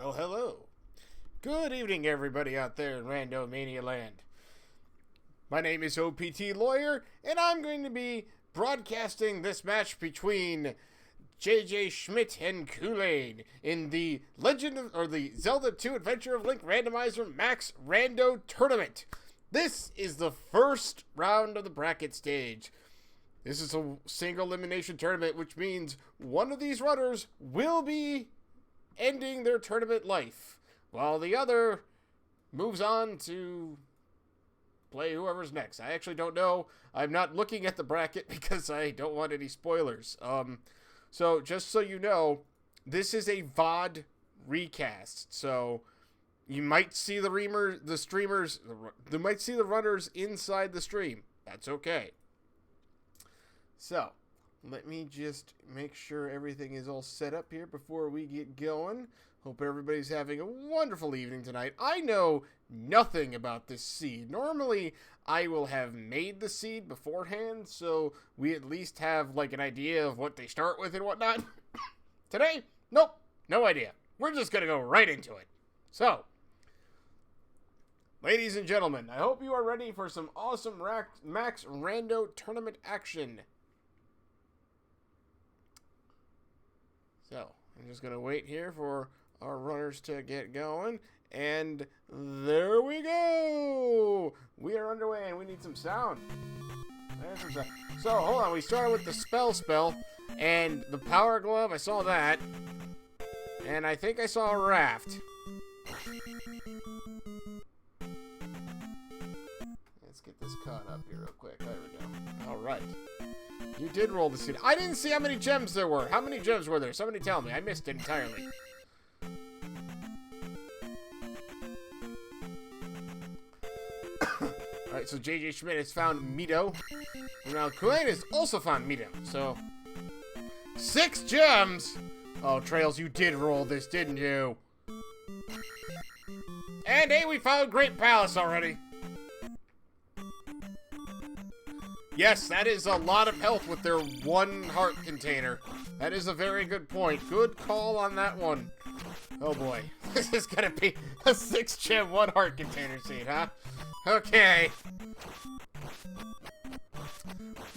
Well, hello. Good evening, everybody out there in Randomania land. My name is OPT Lawyer, and I'm going to be broadcasting this match between jjschmidt and Culain in the the Zelda 2 Adventure of Link Randomizer Max Rando Tournament. This is the first round of the bracket stage. This is a single elimination tournament, which means one of these runners will be ending their tournament life, while the other moves on to play whoever's next. I actually don't know. I'm not looking at the bracket because I don't want any spoilers. So just so you know, this is a VOD recast. So you might see the runners inside the stream. That's okay. So let me just make sure everything is all set up here before we get going. Hope everybody's having a wonderful evening tonight. I know nothing about this seed. Normally, I will have made the seed beforehand, so we at least have like an idea of what they start with and whatnot. Today, nope, no idea. We're just going to go right into it. So, ladies and gentlemen, I hope you are ready for some awesome Max Rando tournament action. So, I'm just going to wait here for our runners to get going. And there we go! We are underway and we need some sound. There's some sound. So, hold on. We started with the spell. And the power glove, I saw that. And I think I saw a raft. Let's get this caught up here real quick. There we go. Alright. You did roll the seed. I didn't see how many gems there were. How many gems were there? Somebody tell me. I missed it entirely. Alright, so jjschmidt has found Mito. And now Culain has also found Mito. So, 6 gems! Oh, Trails, you did roll this, didn't you? And hey, we found Great Palace already. Yes, that is a lot of health with their 1 heart container. That is a very good point. Good call on that one. Oh boy. This is gonna be a 6-gem 1 heart container seed, huh? Okay.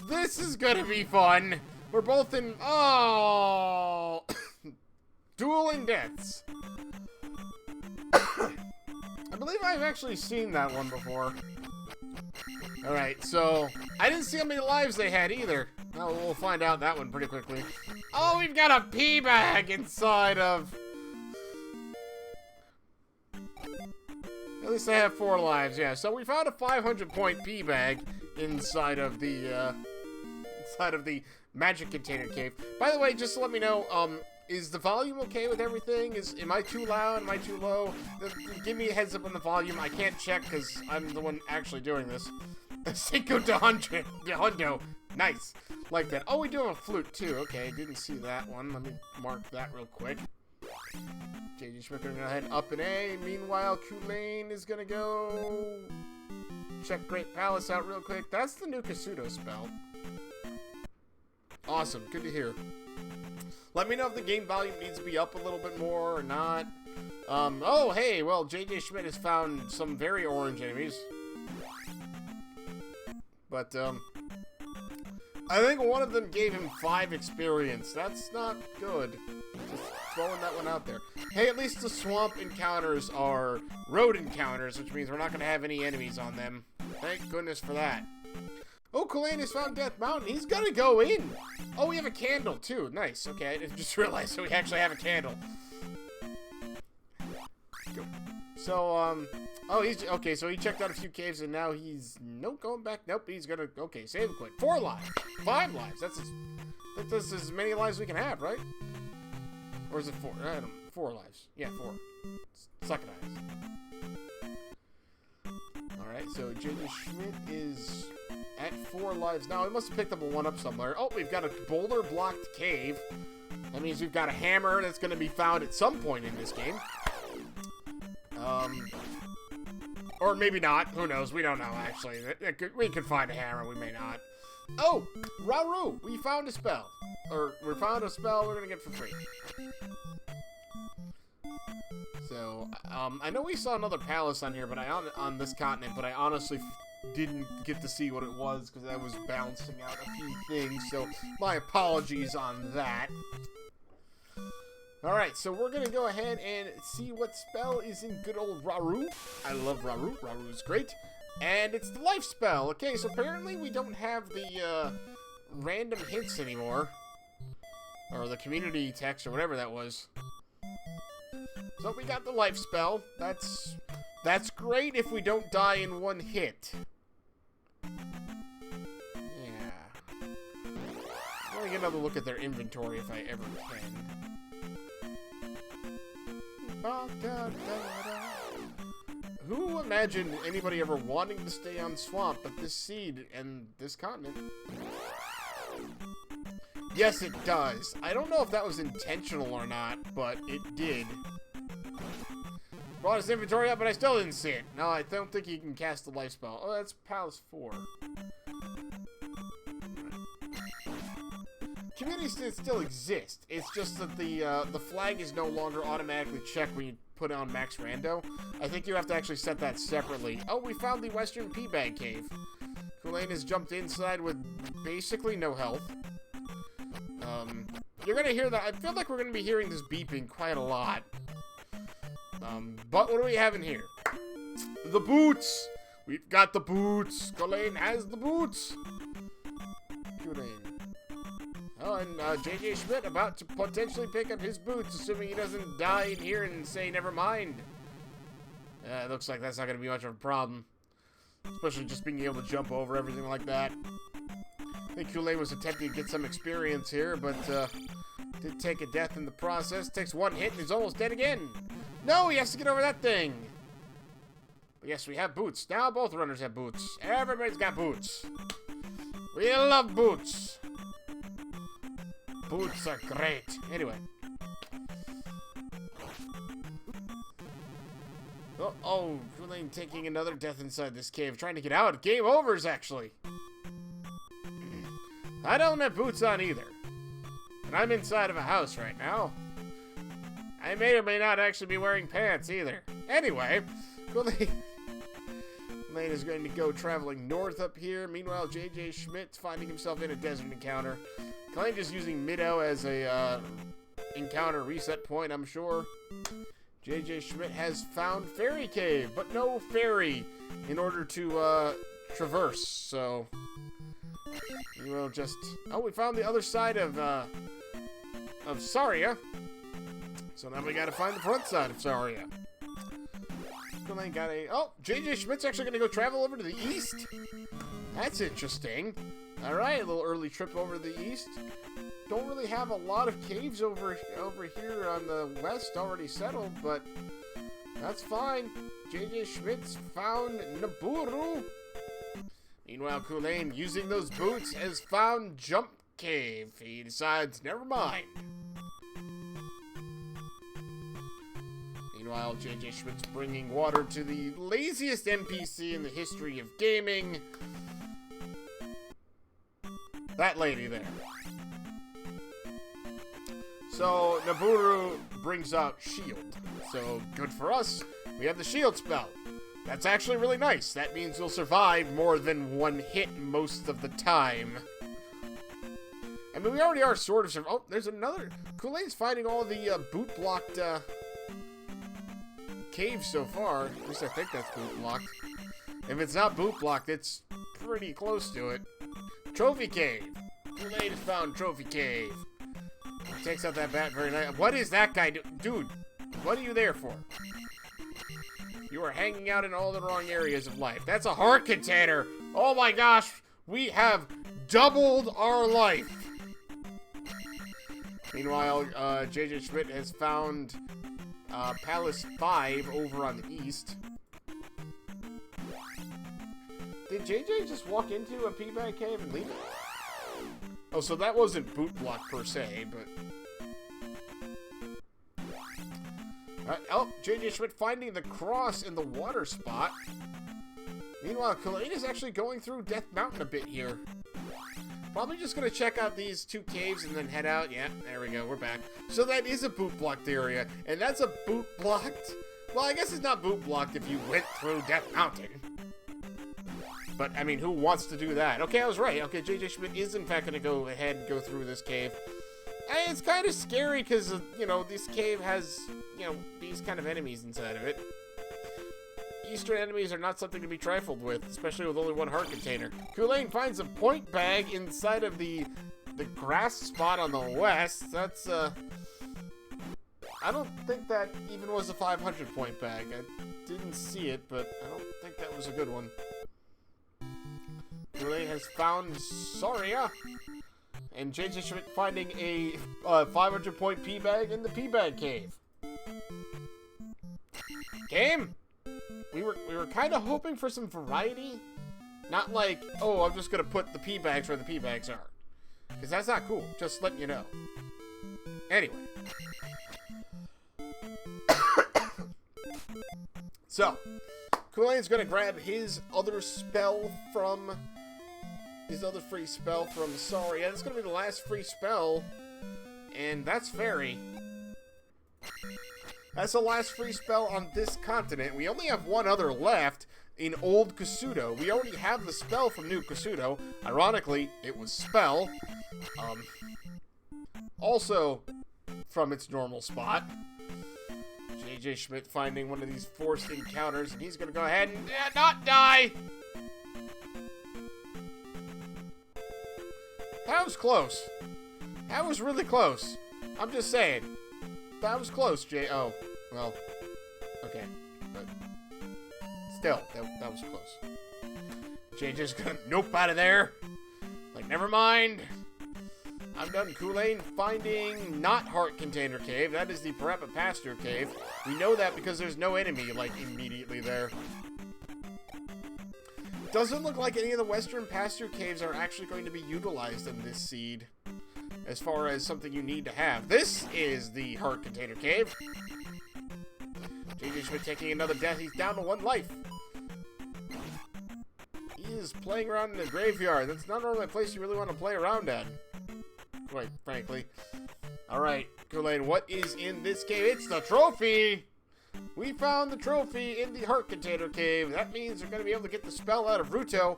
This is gonna be fun. We're both in... Oh! Dueling deaths. I believe I've actually seen that one before. Alright, so I didn't see how many lives they had either. Well, we'll find out that one pretty quickly. Oh, we've got a pea bag inside of... At least I have 4 lives, yeah. So we found a 500-point pea bag inside of the magic container cave. By the way, just to let me know, is the volume okay with everything? Am I too loud? Am I too low? Give me a heads up on the volume. I can't check because I'm the one actually doing this. Cinco de Hundo. Nice. Like that. Oh, we do have a flute too. Okay, didn't see that one. Let me mark that real quick. jjschmidt gonna go ahead and up an A. Meanwhile, Culain is gonna go check Great Palace out real quick. That's the new Kasuto spell. Awesome. Good to hear. Let me know if the game volume needs to be up a little bit more or not. Oh, hey, well, jjschmidt has found some very orange enemies. But, I think one of them gave him 5 experience. That's not good. Just throwing that one out there. Hey, at least the swamp encounters are road encounters, which means we're not going to have any enemies on them. Thank goodness for that. Oh, Culain has found Death Mountain. He's gonna go in. Oh, we have a candle, too. Nice. Okay, I just realized that we actually have a candle. So, oh, okay, so he checked out a few caves, and now he's, nope, going back. Nope, he's gonna, okay, save it quick. 4 lives. 5 lives. That's as many lives we can have, right? Or is it 4? I don't know. 4 lives. Yeah, 4. Suck it, eyes. Alright, so jjschmidt is at 4 lives now. He must have picked up a 1-up somewhere. Oh, we've got a boulder-blocked cave. That means we've got a hammer that's going to be found at some point in this game. Or maybe not. Who knows? We don't know, actually. We could find a hammer. We may not. Oh! Raru! We found a spell. Or, we found a spell we're going to get for free. So, I know we saw another palace on here, but on this continent, but I honestly didn't get to see what it was because I was balancing out a few things, so my apologies on that. Alright, so we're going to go ahead and see what spell is in good old Raru. I love Raru. Raru is great. And it's the life spell. Okay, so apparently we don't have the random hints anymore. Or the community text or whatever that was. So we got the life spell. That's great if we don't die in one hit. Yeah. Let me get another look at their inventory if I ever can. Who imagined anybody ever wanting to stay on swamp but this seed and this continent? Yes, it does. I don't know if that was intentional or not, but it did. Brought his inventory up, but I still didn't see it. No, I don't think you can cast the life spell. Oh, that's Palace 4. Community still exists. It's just that the flag is no longer automatically checked when you put on Max Rando. I think you have to actually set that separately. Oh, we found the Western Peabag Cave. Culain has jumped inside with basically no health. You're gonna hear that. I feel like we're gonna be hearing this beeping quite a lot. But what do we have in here? The boots! We've got the boots! Culain has the boots! Culain. Oh, and jjschmidt about to potentially pick up his boots, assuming he doesn't die in here and say never mind. It looks like that's not going to be much of a problem. Especially just being able to jump over everything like that. I think Culain was attempting to get some experience here, but did take a death in the process. Takes one hit and he's almost dead again. No, he has to get over that thing. But yes, we have boots. Now both runners have boots. Everybody's got boots. We love boots. Boots are great. Anyway. Oh, Culain taking another death inside this cave. Trying to get out. Game overs, actually. I don't have boots on either. And I'm inside of a house right now. I may or may not actually be wearing pants either. Anyway, Culain is going to go traveling north up here. Meanwhile, jjschmidt's finding himself in a desert encounter. Culain just using Middo as a encounter reset point, I'm sure. jjschmidt has found Fairy Cave, but no fairy in order to traverse, so we will just... Oh, we found the other side of Saria. So now we gotta find the front side of Saria. Culain got a... Oh, jjschmidt's actually gonna go travel over to the east? That's interesting. Alright, a little early trip over to the east. Don't really have a lot of caves over here on the west already settled, but that's fine. jjschmidt's found Naburu. Meanwhile, Culain, using those boots, has found Jump Cave. He decides, never mind. Meanwhile, jjschmidt's bringing water to the laziest NPC in the history of gaming. That lady there. So, Naburu brings out Shield. So, good for us. We have the Shield spell. That's actually really nice. That means we'll survive more than one hit most of the time. I mean, we already are sort of... Oh, there's another... Culain's finding all the boot-blocked caves so far. At least I think that's boot-blocked. If it's not boot-blocked, it's pretty close to it. Trophy Cave. Culain has found Trophy Cave. He takes out that bat very nice. What is that guy do? Dude, what are you there for? You are hanging out in all the wrong areas of life. That's a heart container. Oh my gosh, we have doubled our life. Meanwhile, jjschmidt has found Palace 5 over on the east. Did JJ just walk into a Peabag Cave and leave it? Oh, so that wasn't boot block per se, but... oh, jjschmidt finding the cross in the water spot. Meanwhile, Culain is actually going through Death Mountain a bit here. Probably just gonna check out these 2 caves and then head out. Yeah, there we go, we're back. So that is a boot-blocked area, and that's a boot-blocked... Well, I guess it's not boot-blocked if you went through Death Mountain. But, I mean, who wants to do that? Okay, I was right. Okay, JJ Schmidt is, in fact, gonna go ahead and go through this cave. And it's kind of scary because, you know, this cave has, you know, these kind of enemies inside of it. Eastern enemies are not something to be trifled with, especially with only 1 heart container. Culain finds a point bag inside of the grass spot on the west. That's, I don't think that even was a 500 point bag. I didn't see it, but I don't think that was a good one. Culain has found Saria. And JJ Schmidt finding a 500 point P bag in the P bag cave. Game? We were kind of hoping for some variety. Not like, oh, I'm just going to put the P bags where the P bags are. Because that's not cool. Just letting you know. Anyway. So, Culain's going to grab his other spell from... His other free spell from Saria. That's going to be the last free spell. And that's Fairy. That's the last free spell on this continent. We only have 1 other left in Old Kasuto. We already have the spell from New Kasuto. Ironically, it was spell. Also, from its normal spot. JJ Schmidt finding one of these forced encounters, and he's going to go ahead and not die! That was close. That was really close. I'm just saying. That was close, Oh, well. Okay. But still, that was close. JJ's gonna nope out of there. Like, never mind. I'm done. Culain finding not Heart Container Cave. That is the Parappa Pasture Cave. We know that because there's no enemy, like, immediately there. Doesn't look like any of the Western Pasture Caves are actually going to be utilized in this seed. As far as something you need to have. This is the Heart Container Cave. JJ Schmidt taking another death. He's down to 1 life. He is playing around in the graveyard. That's not normally a place you really want to play around at. Quite frankly. Alright, Culain, what is in this cave? It's the trophy! We found the trophy in the Heart Container Cave. That means we're going to be able to get the spell out of Ruto.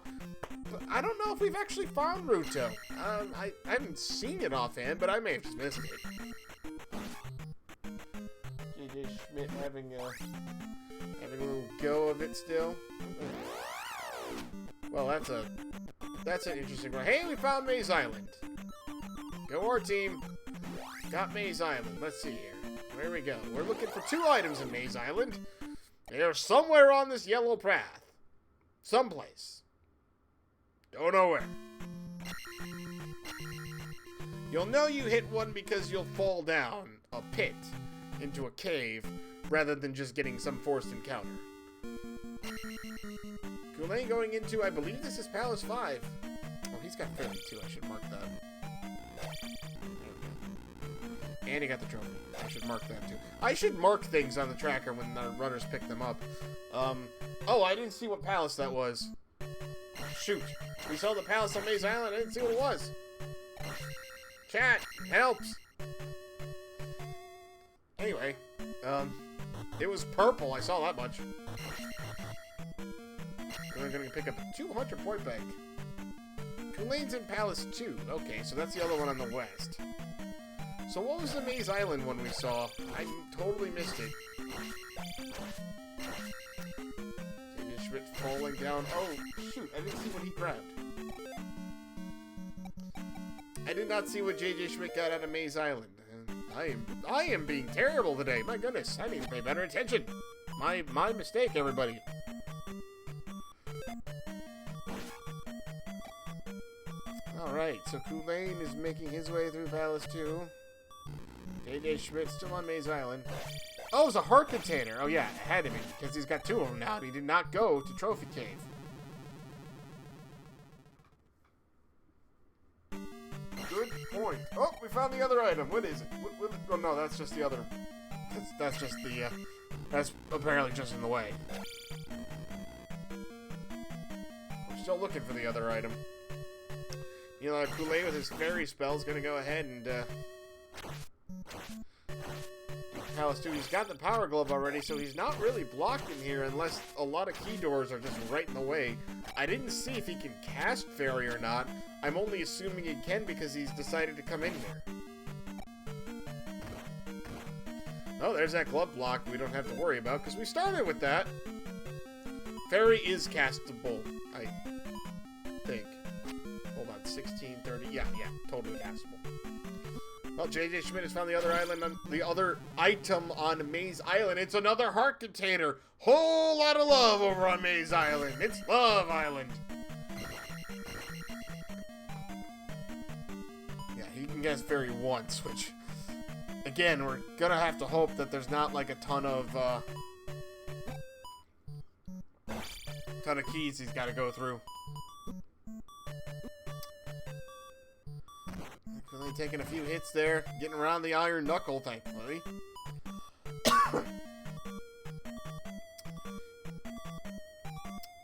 But I don't know if we've actually found Ruto. I haven't seen it offhand, but I may have just missed it. JJ Schmidt having a little go of it still. Well, that's an interesting one. Hey, we found Maze Island. Go our team. Got Maze Island. Let's see here. There we go. We're looking for 2 items in Maze Island. They are somewhere on this yellow path. Someplace. Don't know where. You'll know you hit one because you'll fall down a pit into a cave rather than just getting some forced encounter. Culain going into, I believe this is Palace 5. Oh, he's got 32. I should mark that. And he got the trophy. I should mark that too. I should mark things on the tracker when the runners pick them up. Oh, I didn't see what palace that was. Shoot. We saw the palace on Maze Island. I didn't see what it was. Chat, helps. Anyway, it was purple. I saw that much. We're going to pick up a 200 point bag. Culain's in Palace 2. Okay, so that's the other one on the west. So what was the Maze Island one we saw? I totally missed it. JJ Schmidt falling down. Oh, shoot. I didn't see what he grabbed. I did not see what JJ Schmidt got out of Maze Island. I am being terrible today. My goodness. I need to pay better attention. My mistake, everybody. Alright, so Culain is making his way through Palace 2. JJ Schmidt still on Maze Island. Oh, it's a heart container. Oh yeah, it had to be, because he's got 2 of them now. He did not go to Trophy Cave. Good point. Oh, we found the other item. What is it? Oh no, that's just the other. That's just the. That's apparently just in the way. We're still looking for the other item. You know, Culain with his fairy spell is going to go ahead and Palace 2. He's got the power glove already, so he's not really blocked in here unless a lot of key doors are just right in the way. I didn't see if he can cast fairy or not. I'm only assuming he can because he's decided to come in here. Oh, there's that glove block we don't have to worry about because we started with that. Fairy is castable, I think. Hold on, 16, 30. Yeah, totally castable. Well, JJ Schmidt has found the other item on Maze Island. It's another heart container. Whole lot of love over on Maze Island. It's Love Island. Yeah, he can guess fairy once, which, again, we're gonna have to hope that there's not like a ton of keys he's got to go through. Only taking a few hits there, getting around the iron knuckle, thankfully.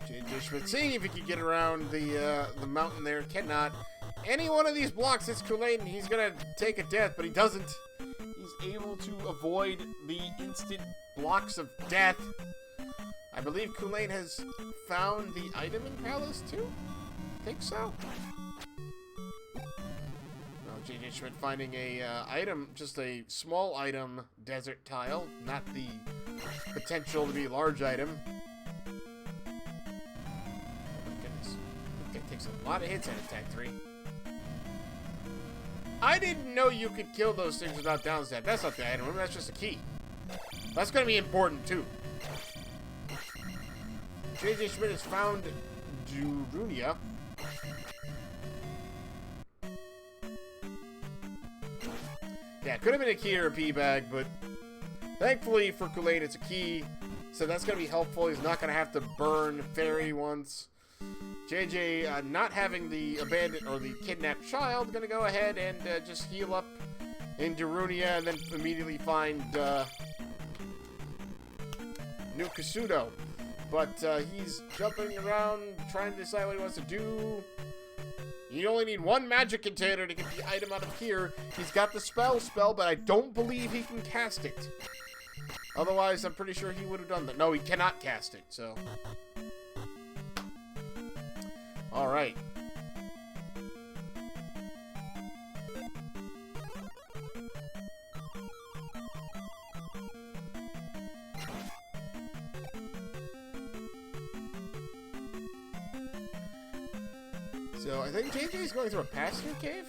JJ Schmidt seeing if he can get around the mountain there. Cannot. Any one of these blocks hits Culain, he's gonna take a death, but he doesn't. He's able to avoid the instant blocks of death. I believe Culain has found the item in Palace 2? I think so. JJ Schmidt finding a item, just a small item, desert tile, not the potential to be a large item. Oh my goodness. Okay, takes a lot of hits at attack 3. I didn't know you could kill those things without downstab. That's not the item, remember, that's just a key. That's going to be important too. JJ Schmidt has found Jurunia. Yeah, could have been a key or a pea bag, but thankfully for Culain, it's a key, so that's going to be helpful. He's not going to have to burn fairy once. JJ, not having the abandoned or the kidnapped child, going to go ahead and just heal up in Darunia and then immediately find New Kasudo. But he's jumping around, trying to decide what he wants to do. You only need one magic container to get the item out of here. He's got the spell, but I don't believe he can cast it. Otherwise, I'm pretty sure he would have done that. No, he cannot cast it, so. Alright. So, I think JJ is going through a pass-through cave?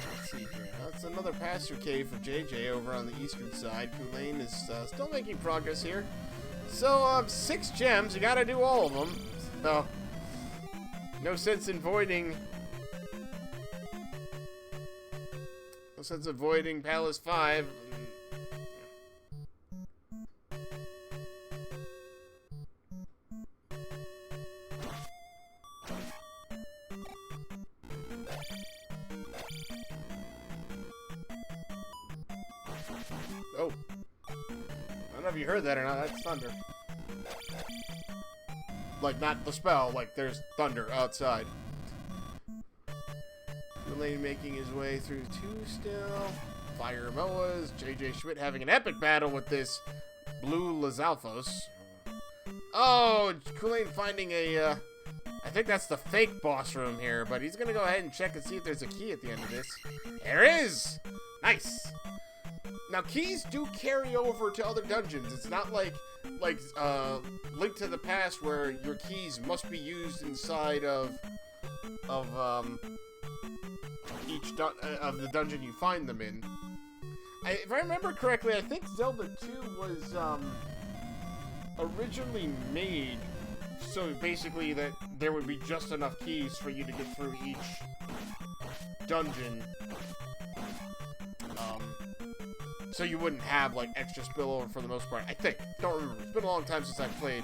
Let's see here. That's another pass-through cave for JJ over on the eastern side. Culain is still making progress here. So, 6 gems. You gotta do all of them. So, no sense in voiding. No sense of voiding Palace 5. Oh. I don't know if you heard that or not. That's thunder. Like, not the spell, like, there's thunder outside. Culain making his way through 2 still. Fire Moas. JJ Schmidt having an epic battle with this blue Lizalfos. Oh, Culain finding a, I think that's the fake boss room here, but he's gonna go ahead and check and see if there's a key at the end of this. There is! Nice! Now, keys do carry over to other dungeons. It's not like Link to the Past where your keys must be used inside of each of the dungeon you find them in. If I remember correctly, I think Zelda 2 was originally made so basically that there would be just enough keys for you to get through each dungeon. So you wouldn't have, like, extra spillover for the most part. I think. Don't remember. It's been a long time since I played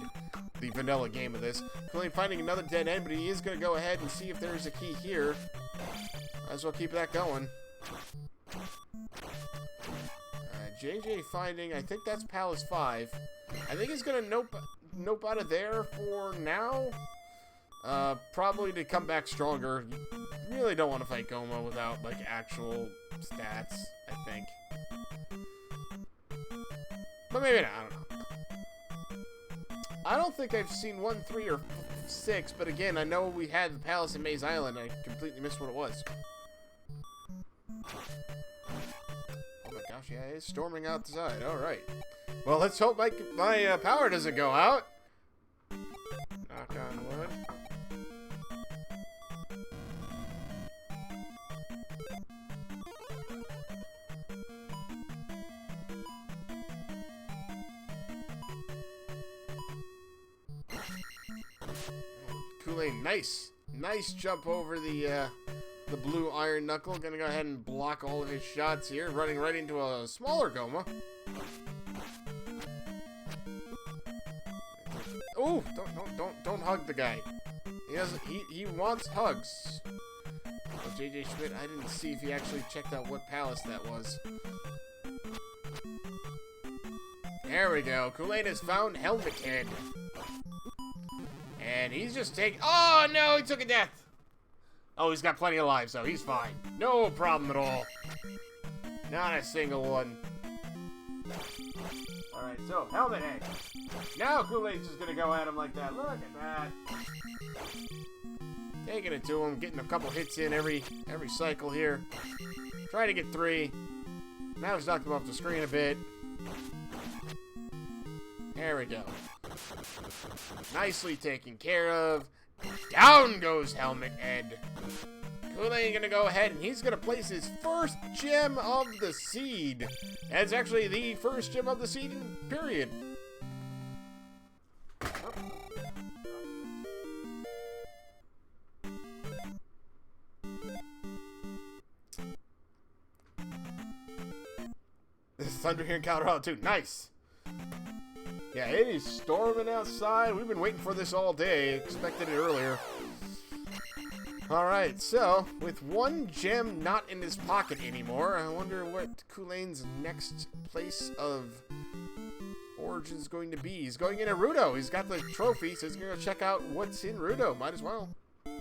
the vanilla game of this. Culain finding another dead end, but he is going to go ahead and see if there's a key here. Might as well keep that going. JJ finding, I think that's Palace 5. I think he's going to nope out of there for now. Probably to come back stronger. You really don't want to fight Goma without, like, actual stats, I think. But maybe not, I don't know. I don't think I've seen 1, 3, or 6, but again, I know we had the Palace in Maze Island. I completely missed what it was. Oh my gosh, yeah, it's storming outside. Alright. Well, let's hope my power doesn't go out. Knock on wood. Culain, nice jump over the blue iron knuckle. Gonna go ahead and block all of his shots here, running right into a smaller Goma. Oh, don't hug the guy. He wants hugs. Oh, JJ Schmidt, I didn't see if he actually checked out what palace that was. There we go. Culain has found Helmet Head. And he's just taking... Oh, no, he took a death. Oh, he's got plenty of lives, though. He's fine. No problem at all. Not a single one. Alright, so, Helmet Head. Now Culain's just going to go at him like that. Look at that. Taking it to him, getting a couple hits in every cycle here. Trying to get 3. Now he's knocked him off the screen a bit. There we go. Nicely taken care of. Down goes Helmet Head. Culain gonna go ahead and he's gonna place his first gem of the seed. That's actually the first gem of the seed period. This is thunder here in Colorado too. Nice. Yeah, it is storming outside. We've been waiting for this all day. Expected it earlier. Alright, so, with 1 gem not in his pocket anymore, I wonder what Culain's next place of origin is going to be. He's going into Rando. He's got the trophy, so he's going to check out what's in Rando. Might as well. Oh,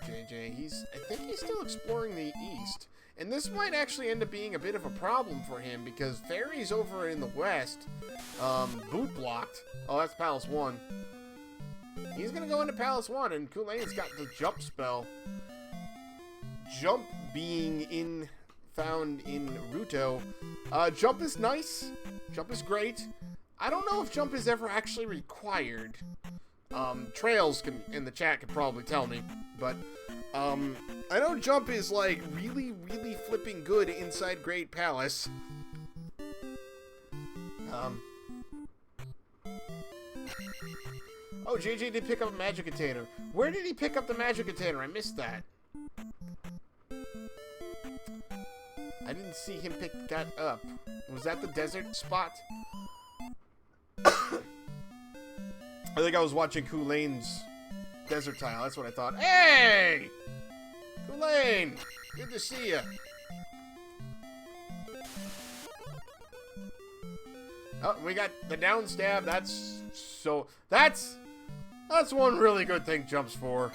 JJ, I think he's still exploring the east. And this might actually end up being a bit of a problem for him because Fairy's over in the west, boot blocked. Oh, that's Palace 1. He's going to go into Palace 1, and Culain's got the jump spell. Jump being found in Rando. Jump is nice. Jump is great. I don't know if jump is ever actually required. Trails in the chat can probably tell me, but... I know jump is, like, really flipping good inside Great Palace. Oh, JJ did pick up a magic container. Where did he pick up the magic container? I missed that. I didn't see him pick that up. Was that the desert spot? I think I was watching Culain's desert tile. That's what I thought. Hey! Culain! Good to see you. Oh, we got the down stab. That's one really good thing jumps for.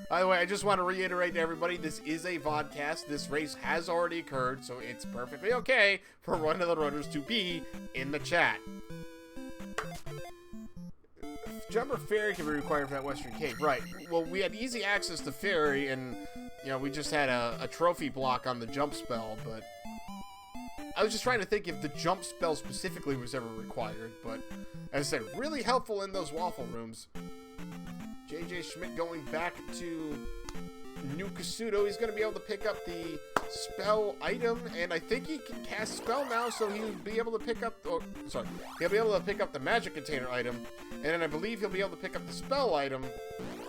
By the way, I just want to reiterate to everybody, this is a vodcast. This race has already occurred, so it's perfectly okay for one of the runners to be in the chat. Jump or Fairy can be required for that Western Cave. Right. Well, we had easy access to Fairy, and, you know, we just had a trophy block on the jump spell, but... I was just trying to think if the jump spell specifically was ever required, but, as I said, really helpful in those waffle rooms. JJ Schmidt going back to New Kasuto. He's going to be able to pick up the spell item, and I think he can cast spell now, so he'll be able to pick up... Oh, sorry. He'll be able to pick up the magic container item, and then I believe he'll be able to pick up the spell item,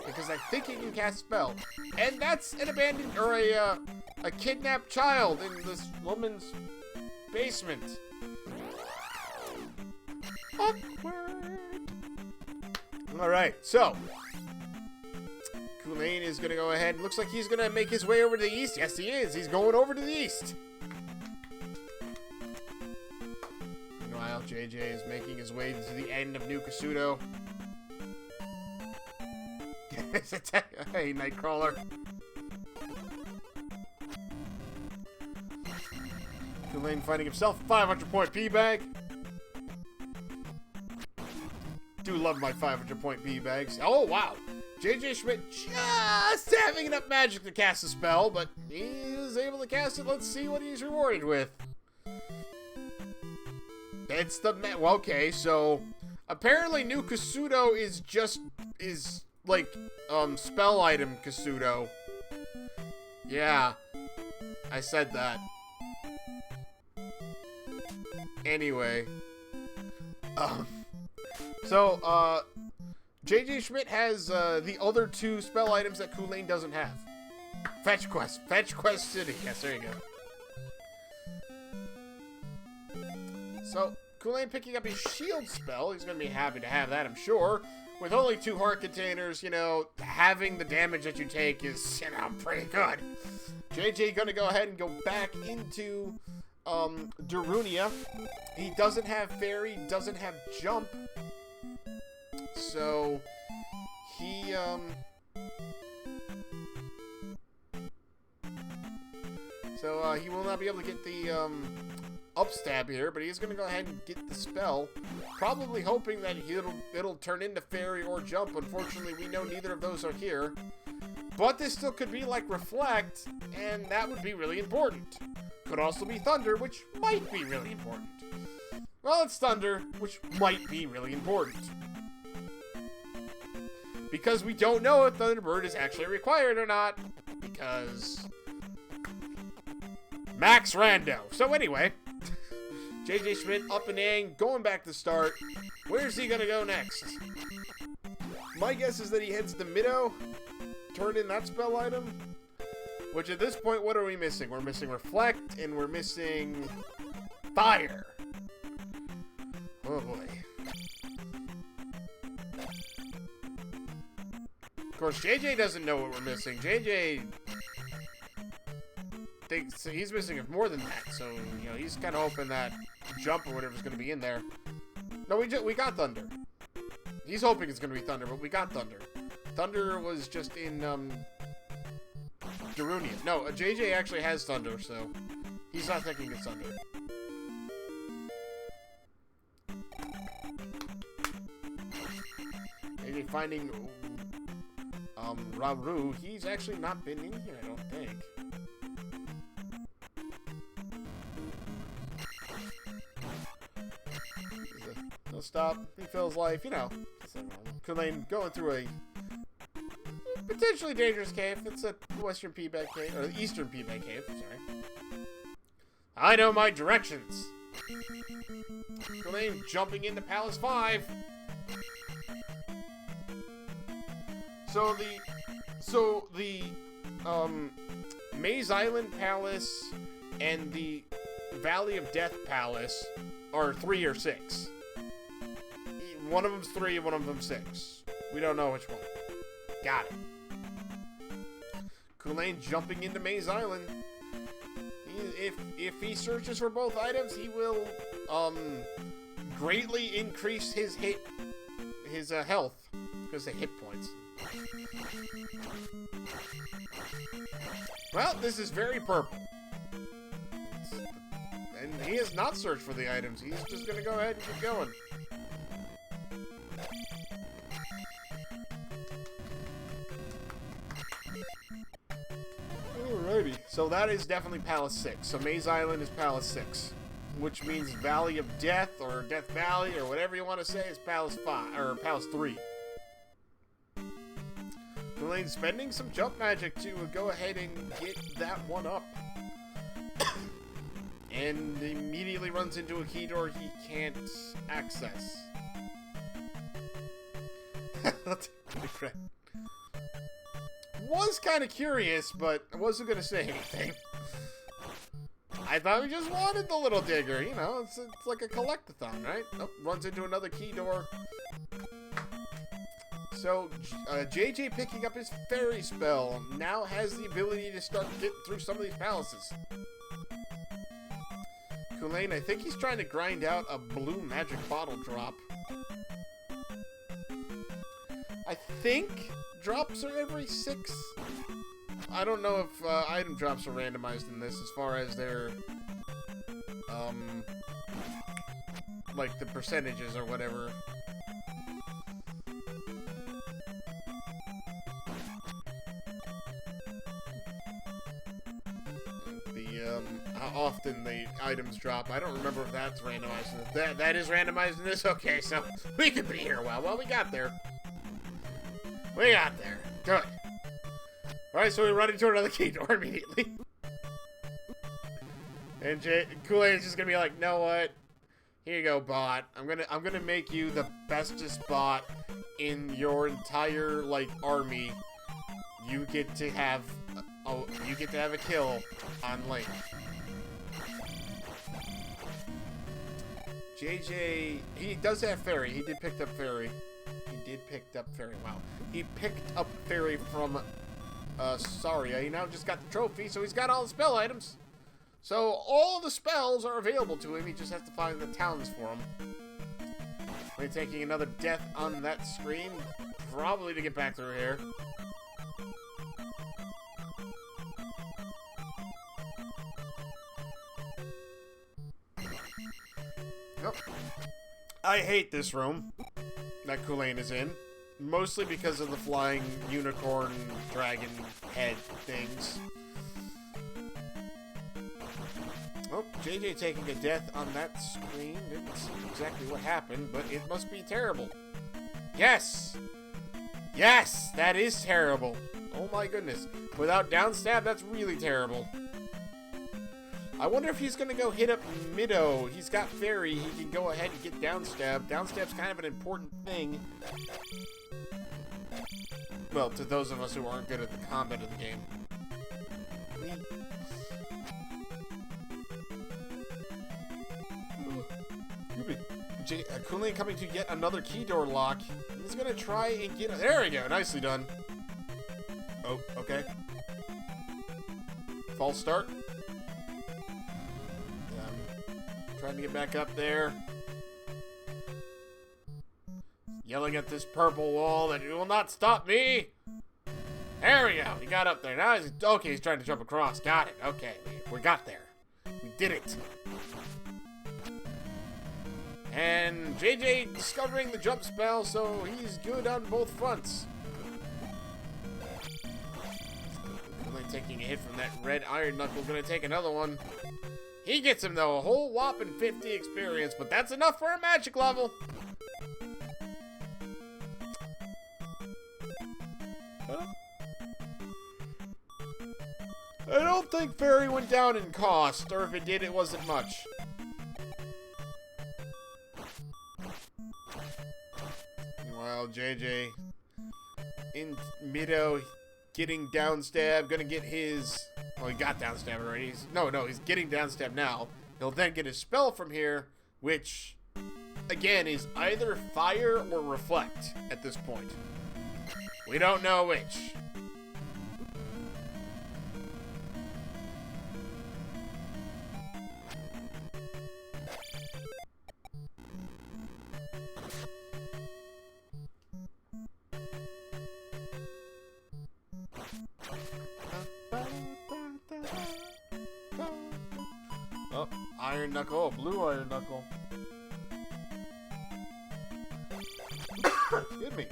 because I think he can cast spell. And that's an abandoned, or a kidnapped child in this woman's basement. Awkward. Alright, so Culain is going to go ahead. Looks like he's going to make his way over to the east. Yes, he is. He's going over to the east. Meanwhile, JJ is making his way to the end of New Kasuto. Hey, Nightcrawler. Culain finding himself 500-point P-Bag. Do love my 500-point P-Bags. Oh, wow. jjschmidt just having enough magic to cast a spell, but he is able to cast it. Let's see what he's rewarded with. It's the... Well, okay, so... Apparently, New Kasuto is like, spell item Kasuto. Yeah. I said that. Anyway. So, jjschmidt has, the other two spell items that Culain doesn't have. Fetch Quest. Fetch Quest City. Yes, there you go. So, Culain picking up his shield spell. He's going to be happy to have that, I'm sure. With only 2 heart containers, you know, having the damage that you take is, you know, pretty good. JJ going to go ahead and go back into, Darunia. He doesn't have Fairy, doesn't have Jump. So, he will not be able to get the, upstab here, but he's going to go ahead and get the spell, probably hoping that it'll turn into Fairy or Jump. Unfortunately, we know neither of those are here, but this still could be like Reflect, and that would be really important. Could also be Thunder, which might be really important. Well, it's Thunder, which might be really important, because we don't know if Thunderbird is actually required or not, because Max Rando. So anyway, jjschmidt up and in, going back to start. Where's he gonna go next? My guess is that he heads to Middo, turn in that spell item, which at this point, what are we missing? We're missing Reflect, and we're missing Fire. Oh boy. Of course, JJ doesn't know what we're missing. JJ thinks he's missing more than that, so, you know, he's kind of hoping that Jump or whatever's going to be in there. No, we got Thunder. He's hoping it's going to be Thunder, but we got Thunder. Thunder was just in, Darunia. No, JJ actually has Thunder, so he's not thinking it's Thunder. Maybe finding, Rauru. He's actually not been in here, I don't think. He'll stop, refills life, you know. Culain going through a potentially dangerous cave. It's a Western P-Bag cave, or Eastern P-Bag cave, sorry. I know my directions. Culain jumping into Palace 5. So the Maze Island Palace and the Valley of Death Palace are 3 or 6. One of them's 3 and one of them's 6. We don't know which one. Got it. Culain jumping into Maze Island. If he searches for both items, he will greatly increase his health, because the hit points. Well, this is very purple. And he has not searched for the items. He's just going to go ahead and keep going. Alrighty. So that is definitely Palace 6. So Maze Island is Palace 6. Which means Valley of Death, or Death Valley, or whatever you want to say, is Palace 5, or Palace 3. Culain's spending some jump magic to go ahead and get that one up. And immediately runs into a key door he can't access. Was kind of curious, but I wasn't going to say anything. I thought we just wanted the little digger. You know, it's like a collectathon, right? Oh, runs into another key door. So, JJ picking up his fairy spell now has the ability to start getting through some of these palaces. Culain, I think he's trying to grind out a blue magic bottle drop. I think drops are every 6. I don't know if item drops are randomized in this as far as their, like the percentages or whatever. How often the items drop. I don't remember if that's randomized. That is randomized in this? Okay, so we could be here a while. Well, we got there. We got there. Good. Alright, so we run into another key door immediately. And Culain is just gonna be like, know what? Here you go, bot. I'm gonna make you the bestest bot in your entire, like, army. You get to have a kill on Link. JJ, he does have fairy. He did pick up fairy. Wow. He picked up fairy from Saria. He now just got the trophy, so he's got all the spell items. So all the spells are available to him. He just has to find the towns for them. We're taking another death on that screen, probably to get back through here. Nope. I hate this room that Culain is in, mostly because of the flying unicorn dragon head things. Oh, JJ taking a death on that screen. Didn't see exactly what happened, but it must be terrible. Yes! Yes! That is terrible. Oh my goodness. Without downstab, that's really terrible. I wonder if he's going to go hit up Middo. He's got fairy. He can go ahead and get downstab. Downstab's kind of an important thing. Well, to those of us who aren't good at the combat of the game. Culain coming to yet another key door lock. He's going to try and get... There we go. Nicely done. Oh, okay. False start. Trying to get back up there. Yelling at this purple wall that you will not stop me. There we go. He got up there. Now he's... Okay, he's trying to jump across. Got it. Okay, we got there. We did it. And JJ discovering the jump spell, so he's good on both fronts. Only taking a hit from that red iron knuckle. Gonna take another one. He gets him, though, a whole whopping 50 experience, but that's enough for a magic level. I don't think fairy went down in cost, or if it did, it wasn't much. Meanwhile, JJ in Middo getting downstab, gonna get his... Well, he got downstab already. He's getting downstab now. He'll then get his spell from here, which, again, is either fire or reflect at this point. We don't know which. Oh, iron knuckle. Oh, blue iron knuckle. Excuse me.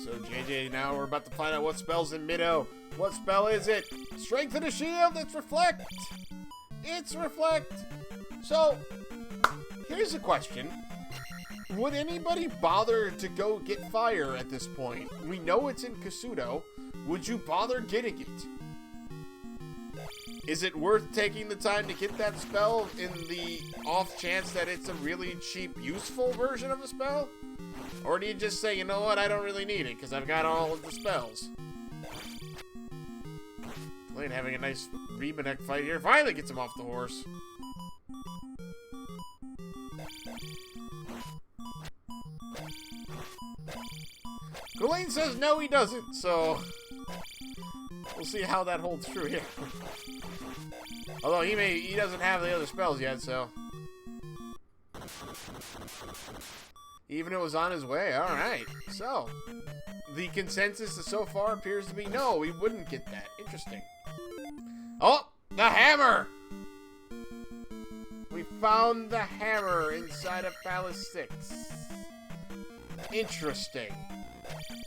So JJ, now we're about to find out what spell's in Middo. What spell is it? Strength of the shield. It's reflect. It's reflect. So here's a question. Would anybody bother to go get fire at this point? We know it's in Kasuto. Would you bother getting it? Is it worth taking the time to get that spell in the off chance that it's a really cheap, useful version of a spell? Or do you just say, you know what, I don't really need it, because I've got all of the spells. Culain having a nice Rebanek fight here. Finally gets him off the horse. Culain says no, he doesn't, so we'll see how that holds true here. Although he doesn't have the other spells yet, so even it was on his way. All right, so the consensus so far appears to be no, we wouldn't get that. Interesting. Oh, the hammer! We found the hammer inside of Palace 6. Interesting.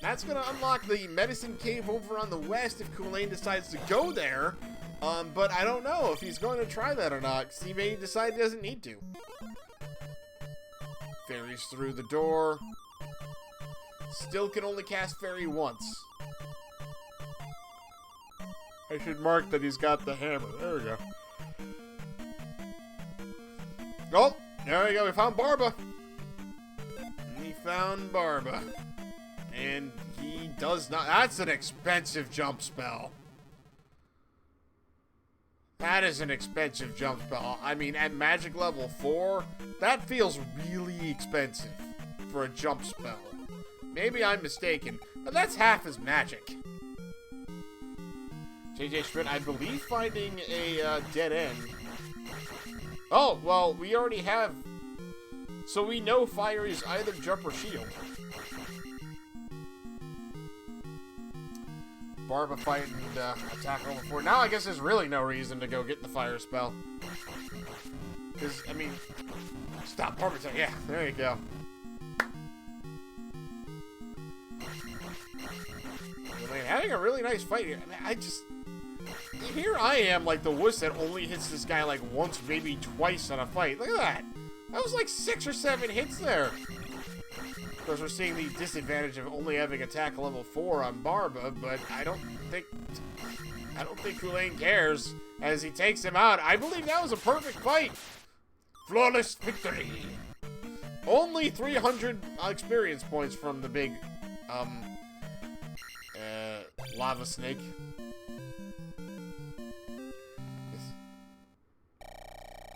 That's going to unlock the medicine cave over on the west if Culain decides to go there. But I don't know if he's going to try that or not, because he may decide he doesn't need to. Fairies through the door. Still can only cast fairy once. I should mark that he's got the hammer. There we go. Oh, there we go. We found Barba. We found Barba. And he does not... That's an expensive jump spell. That is an expensive jump spell. I mean, at magic level 4, that feels really expensive for a jump spell. Maybe I'm mistaken, but that's half as magic. jjschmidt, I believe, finding a dead end. Oh, well, we already have... So we know fire is either jump or shield. Barba fighting attack level 4. Now I guess there's really no reason to go get the fire spell. Because, I mean... Stop, Barba attack. Yeah, there you go. I mean, having a really nice fight here. I mean, here I am, like, the wuss that only hits this guy, like, once, maybe twice on a fight. Look at that. That was, like, 6 or 7 hits there. Of course, we're seeing the disadvantage of only having attack level 4 on Barba, but I don't think Culain cares as he takes him out. I believe that was a perfect fight. Flawless victory. Only 300 experience points from the big, lava snake.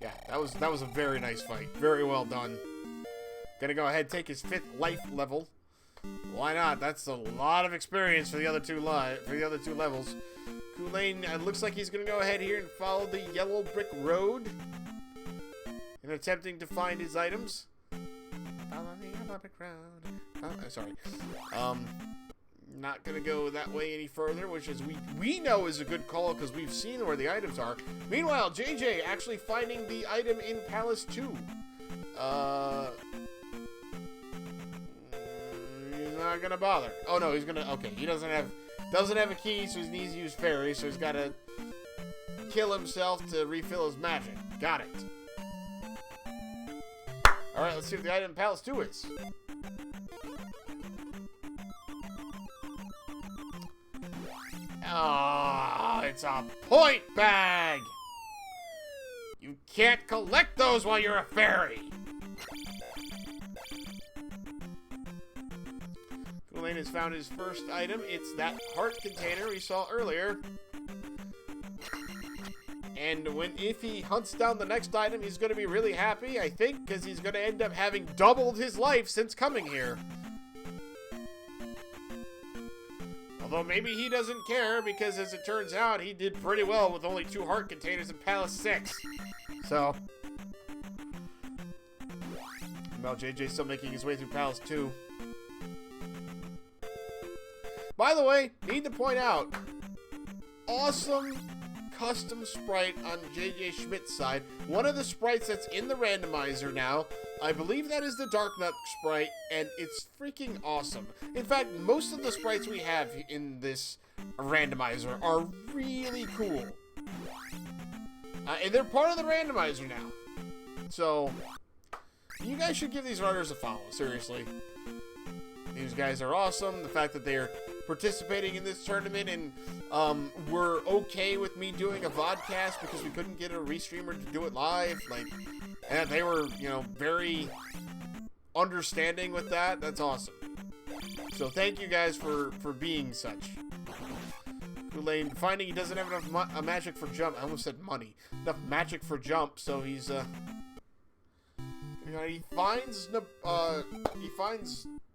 Yeah, that was a very nice fight. Very well done. Gonna go ahead and take his 5th life level. Why not? That's a lot of experience for the other two levels. Culain looks like he's gonna go ahead here and follow the yellow brick road in attempting to find his items. Follow the yellow brick road. Oh, sorry. Not gonna go that way any further, which is we know is a good call because we've seen where the items are. Meanwhile, JJ actually finding the item in Palace 2. He's not gonna bother. Oh no, he's gonna. Okay, he doesn't have a key, so he needs to use fairy. So he's got to kill himself to refill his magic. Got it. All right, let's see what the item in Palace 2 is. Oh, it's a point bag. You can't collect those while you're a fairy. Culain has found his first item. It's that heart container we saw earlier. And if he hunts down the next item, he's going to be really happy, I think, because he's going to end up having doubled his life since coming here. Although maybe he doesn't care, because as it turns out, he did pretty well with only 2 heart containers in Palace 6. So, well, JJ's still making his way through Palace 2. By the way, need to point out, awesome custom sprite on jjschmidt's side. One of the sprites that's in the randomizer now, I believe that is the Dark Nut sprite, and it's freaking awesome. In fact, most of the sprites we have in this randomizer are really cool. And they're part of the randomizer now. So, you guys should give these runners a follow, seriously. These guys are awesome. The fact that they are participating in this tournament and were okay with me doing a vodcast because we couldn't get a restreamer to do it live. And they were, very understanding with that. That's awesome. So thank you guys for being such. Culain finding he doesn't have enough magic for jump. I almost said money. Enough magic for jump, so he's he finds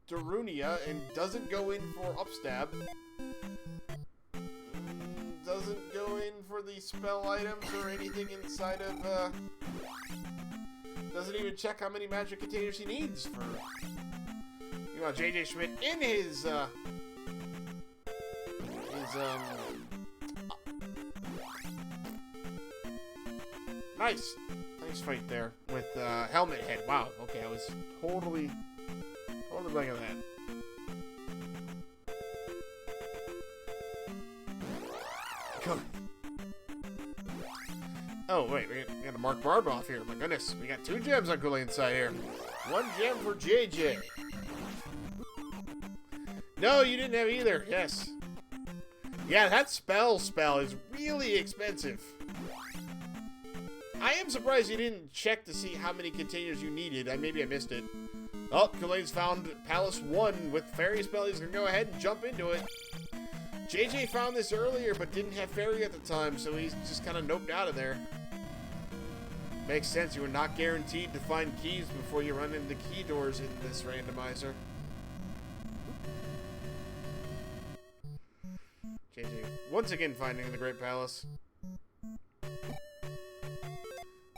Darunia and doesn't go in for upstab. Doesn't go in for the spell items or anything inside of doesn't even check how many magic containers he needs for JJ Schmidt in his nice fight there with Helmet Head. Wow, okay, I was totally blanking on that. Good. Oh, wait, we got to mark Barb off here. My goodness, we got 2 gems on Culain's side here. 1 gem for JJ. No, you didn't have either. Yes. Yeah, that spell is really expensive. I am surprised you didn't check to see how many containers you needed. Maybe I missed it. Oh, Culain's found Palace 1 with Fairy Spell. He's going to go ahead and jump into it. JJ found this earlier, but didn't have Fairy at the time, so he's just kind of noped out of there. Makes sense. You were not guaranteed to find keys before you run into key doors in this randomizer. JJ once again finding the Great Palace.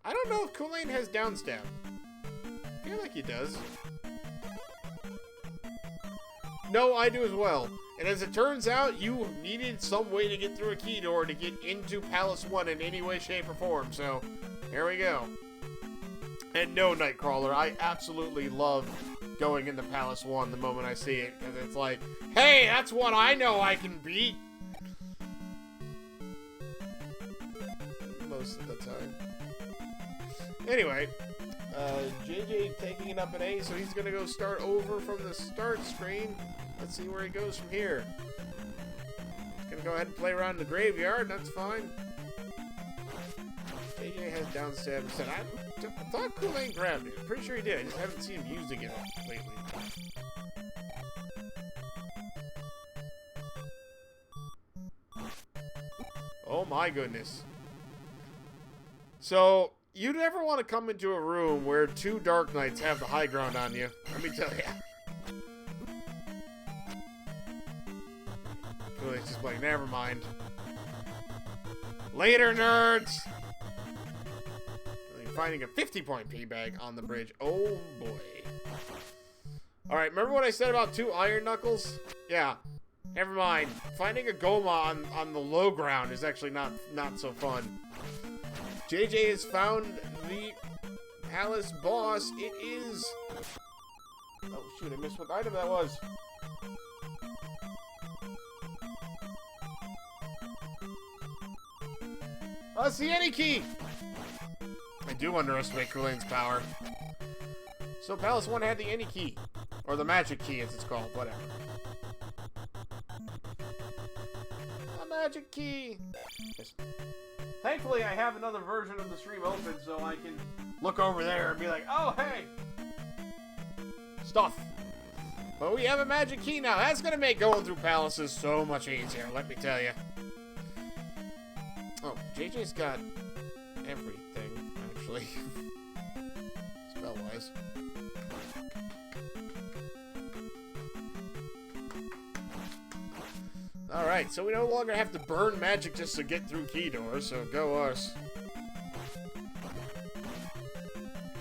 I don't know if Culain has downstab. I feel like he does. No, I do as well. And as it turns out, you needed some way to get through a key door to get into Palace 1 in any way, shape, or form. So, here we go. And no, Nightcrawler, I absolutely love going into Palace 1 the moment I see it. Because it's like, hey, that's what I know I can beat. Most of the time. Anyway, JJ taking it up an A, so he's going to go start over from the start screen. Let's see where he goes from here. He's going to go ahead and play around in the graveyard. That's fine. JJ has downstab. I thought Culain grabbed it. Pretty sure he did. I just haven't seen him using it lately. Oh my goodness. So, you never want to come into a room where 2 Dark Knights have the high ground on you. Let me tell you. It's just like, never mind. Later, nerds! Finding a 50-point P-bag on the bridge. Oh, boy. Alright, remember what I said about 2 Iron Knuckles? Yeah. Never mind. Finding a Goma on the low ground is actually not so fun. JJ has found the Palace boss. It is... Oh, shoot, I missed what item that was. That's the any key! I do underestimate Culain's power. So Palace 1 had the any key. Or the magic key, as it's called. Whatever. A magic key! Yes. Thankfully, I have another version of the stream open, so I can look over there and be like, oh, hey! Stuff. But we have a magic key now. That's going to make going through palaces so much easier, let me tell you. Oh, JJ's got everything, actually. Spell-wise. Alright, so we no longer have to burn magic just to get through key doors, so go us.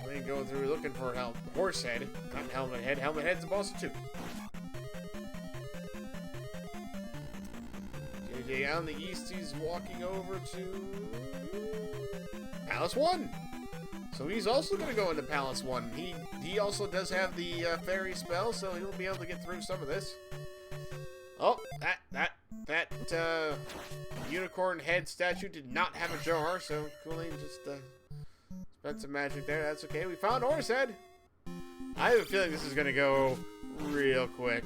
We ain't going through looking for help. Horse head, not helmet head. Helmet head's the boss too. JJ out in the east, he's walking over to Palace 1. So he's also going to go into Palace 1. He also does have the fairy spell, so he'll be able to get through some of this. Oh, that unicorn head statue did not have a jar, so Culain just spent some magic there. That's okay. We found horse head. I have a feeling this is going to go real quick.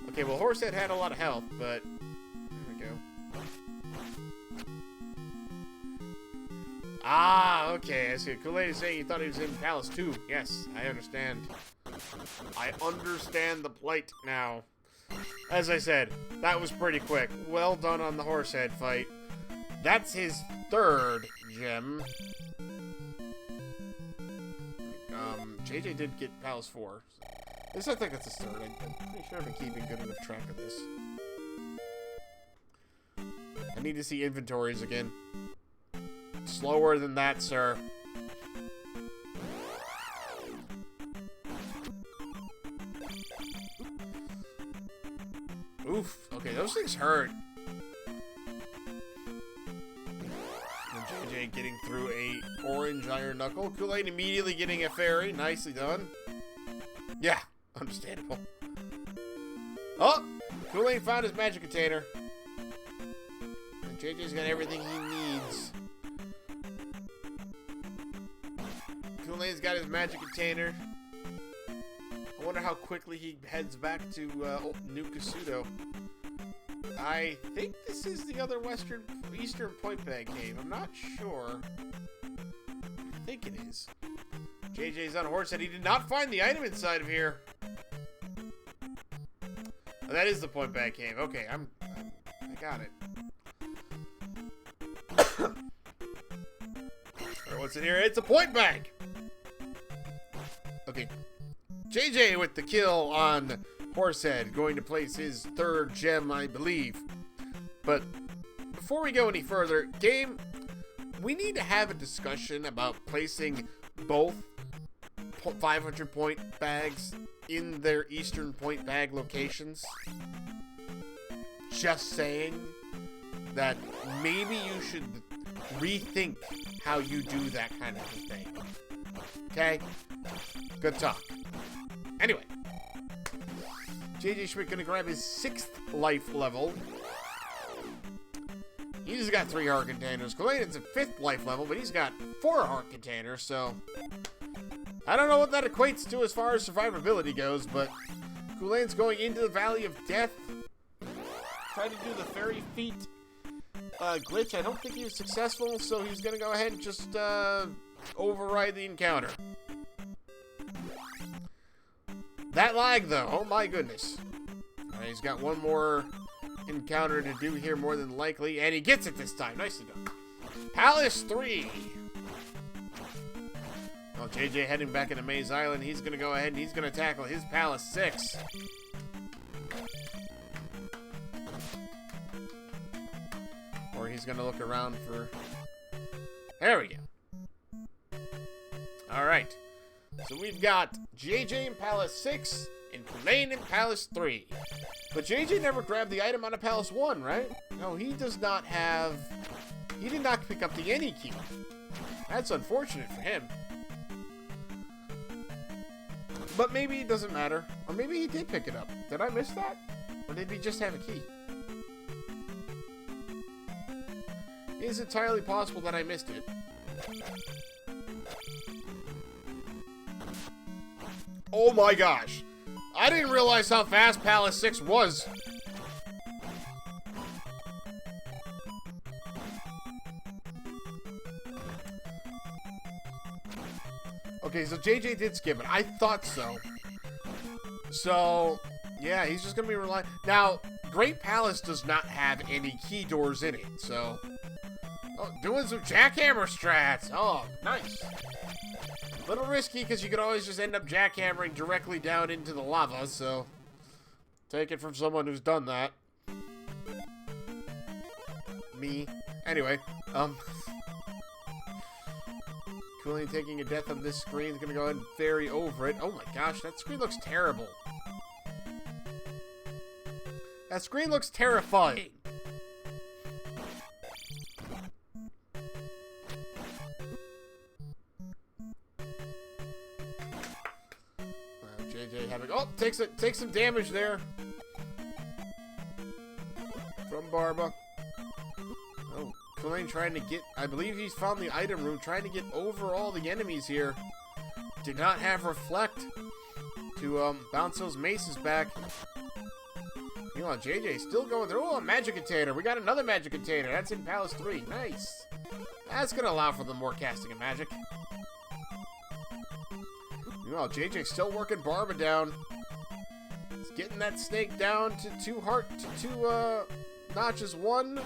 Okay, well, Horsehead had a lot of health, but there we go. Ah, okay. I see. Culain is saying he thought he was in Palace 2. Yes, I understand. I understand the plight now. As I said, that was pretty quick. Well done on the horse head fight. That's his third gem. JJ did get Palace 4. This, I think that's his third. I'm pretty sure I've been keeping good enough track of this. I need to see inventories again. Slower than that, sir. Oof. Okay, those things hurt. And JJ getting through a orange iron knuckle. Culain immediately getting a fairy. Nicely done. Yeah, understandable. Oh! Culain found his magic container. And JJ's got everything he needs. Culain's got his magic container. I wonder how quickly he heads back to New Kasuto. I think this is the other eastern point bag cave. I'm not sure. I think it is. JJ's on horse head. He did not find the item inside of here. Oh, that is the point bag cave. Okay, I got it. Alright, what's in here? It's a point bag. Okay. JJ with the kill on Horsehead, going to place his third gem, I believe. But before we go any further, game, we need to have a discussion about placing both 500 point bags in their eastern point bag locations. Just saying that maybe you should rethink how you do that kind of thing. Okay? Good talk. Anyway, jjschmidt gonna grab his 6th life level. He's got 3 heart containers. Culain's at 5th life level, but he's got 4 heart containers, so I don't know what that equates to as far as survivability goes, but Culain's going into the Valley of Death. Tried to do the fairy feet glitch. I don't think he was successful, so he's gonna go ahead and just override the encounter. That lag, though, oh my goodness. Alright, he's got one more encounter to do here, more than likely, and he gets it this time. Nicely done. Palace 3. Well, JJ heading back into Maze Island. He's going to go ahead and he's going to tackle his Palace 6. Or he's going to look around for... There we go. Alright. So we've got JJ in Palace 6 and Culain in Palace 3. But JJ never grabbed the item out of Palace 1, right? No, he does not have... He did not pick up the any key. That's unfortunate for him. But maybe it doesn't matter. Or maybe he did pick it up. Did I miss that? Or did he just have a key? It is entirely possible that I missed it. Oh my gosh. I didn't realize how fast Palace 6 was. Okay, so JJ did skip it. I thought so. So, yeah, he's just going to be relying... Now, Great Palace does not have any key doors in it, so... Oh, doing some jackhammer strats. Oh, nice. A little risky because you could always just end up jackhammering directly down into the lava, so... Take it from someone who's done that. Me. Anyway, Culain taking a death on this screen is going to go ahead and ferry over it. Oh my gosh, that screen looks terrible. That screen looks terrifying. JJ having... Oh, takes some damage there. From Barba. Oh, Culain trying to get... I believe he's found the item room, trying to get over all the enemies here. Did not have Reflect to bounce those maces back. The Meanwhile, JJ still going through. Oh, a magic container. We got another magic container. That's in Palace 3. Nice. That's going to allow for the more casting of magic. Meanwhile, JJ still working Barba down. He's getting that snake down to two notches. One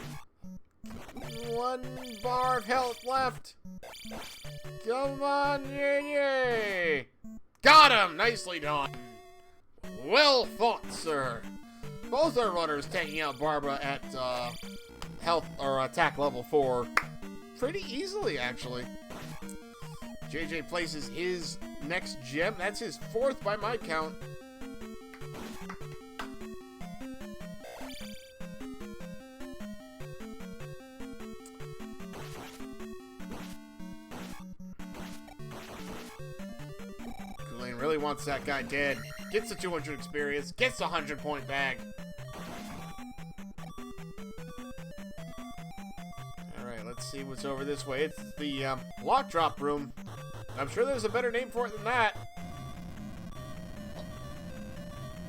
bar of health left. Come on, JJ. Got him. Nicely done. Well fought, sir. Both our runners taking out Barbara at health or attack level 4 pretty easily, actually. JJ places his next gem. That's his 4th by my count. Culain really wants that guy dead. Gets the 200 experience. Gets the 100-point bag. Alright, let's see what's over this way. It's the block drop room. I'm sure there's a better name for it than that.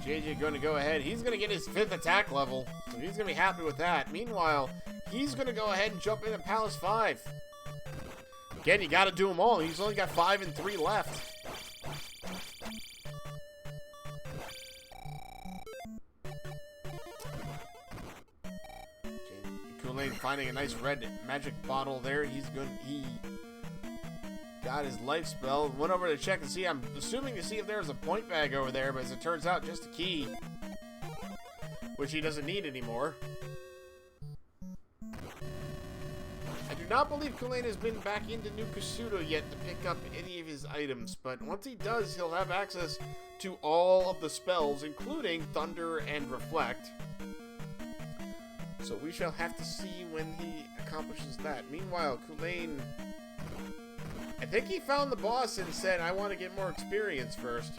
JJ going to go ahead. He's going to get his 5th attack level, so he's going to be happy with that. Meanwhile, he's going to go ahead and jump into Palace 5. Again, you got to do them all. He's only got 5 and 3 left. Culain finding a nice red magic bottle there. He got his life spell. Went over to check and see. I'm assuming to see if there's a point bag over there, but as it turns out, just a key, which he doesn't need anymore. I do not believe Culain has been back into New Kasuto yet to pick up any of his items, but once he does, he'll have access to all of the spells, including Thunder and Reflect. So we shall have to see when he accomplishes that. Meanwhile, Culain, I think he found the boss and said, I want to get more experience first.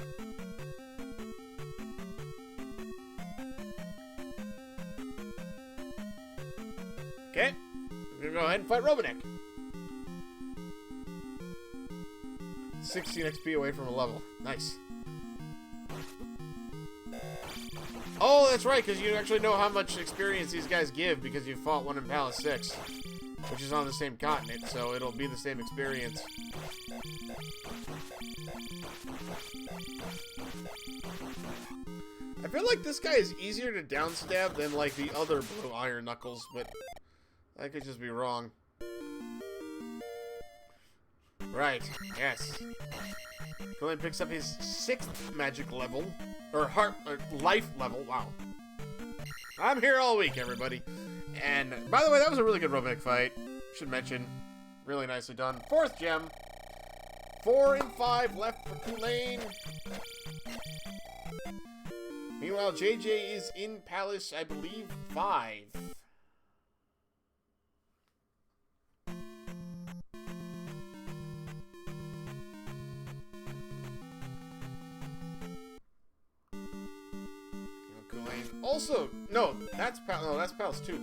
Okay. We're going to go ahead and fight Robotnik. 16 XP away from a level. Nice. Oh, that's right, because you actually know how much experience these guys give because you fought one in Palace 6, which is on the same continent, so it'll be the same experience. I feel like this guy is easier to downstab than, like, the other Blue Iron Knuckles, but I could just be wrong. Right, yes. Culain picks up his 6th magic level, or life level, wow. I'm here all week, everybody. And, by the way, that was a really good Robotnik fight. Should mention, really nicely done. 4th gem. 4 and 5 left for Culain. Meanwhile, JJ is in Palace, I believe, 5. Also, no, that's Palace 2.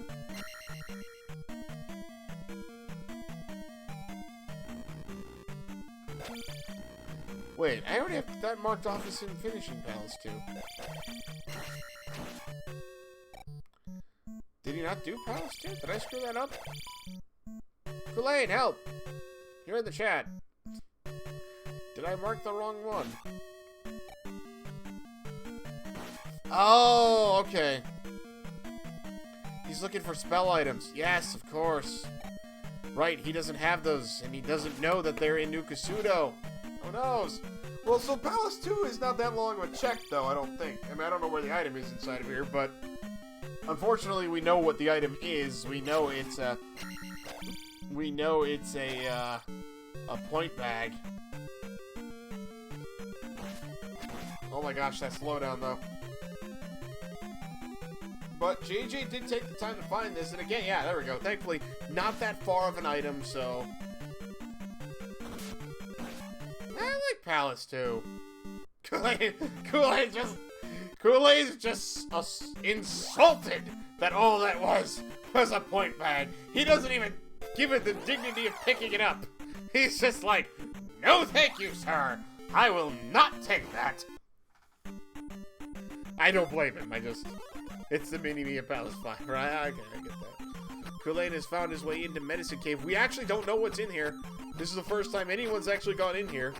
Wait, I already have that marked off as in finishing Palace 2. Did he not do Palace 2? Did I screw that up? Culain, help! You're in the chat. Did I mark the wrong one? Oh, okay. He's looking for spell items. Yes, of course. Right, he doesn't have those, and he doesn't know that they're in New Kasuto. Who knows? Well, so Palace 2 is not that long of a check, though, I don't think. I mean, I don't know where the item is inside of here, but unfortunately, we know what the item is. We know it's a point bag. Oh my gosh, that slowdown, though. But JJ did take the time to find this, and again, yeah, there we go. Thankfully, not that far of an item, so I like Palace 2. Culain's just insulted that all that was a point bag. He doesn't even give it the dignity of picking it up. He's just like, no thank you, sir. I will not take that. I don't blame him. It's the Mini-Me at Palace 5, right? Okay, I get that. Culain has found his way into Medicine Cave. We actually don't know what's in here. This is the first time anyone's actually gone in here.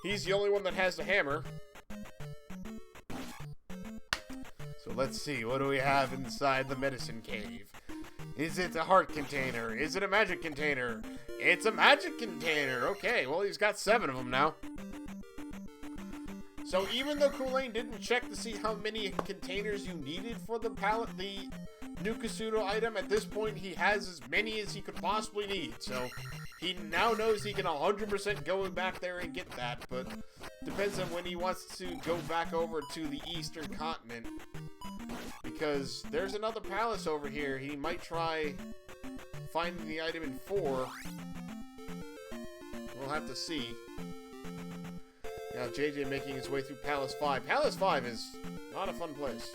He's the only one that has the hammer. So let's see, what do we have inside the Medicine Cave? Is it a heart container? Is it a magic container? It's a magic container. Okay, well, he's got 7 of them now. So even though Culain didn't check to see how many containers you needed for the new Kasuto item, at this point he has as many as he could possibly need. So he now knows he can 100% go back there and get that, but depends on when he wants to go back over to the Eastern Continent. Because there's another palace over here. He might try finding the item in 4. We'll have to see. Now JJ making his way through Palace 5. Palace 5 is not a fun place.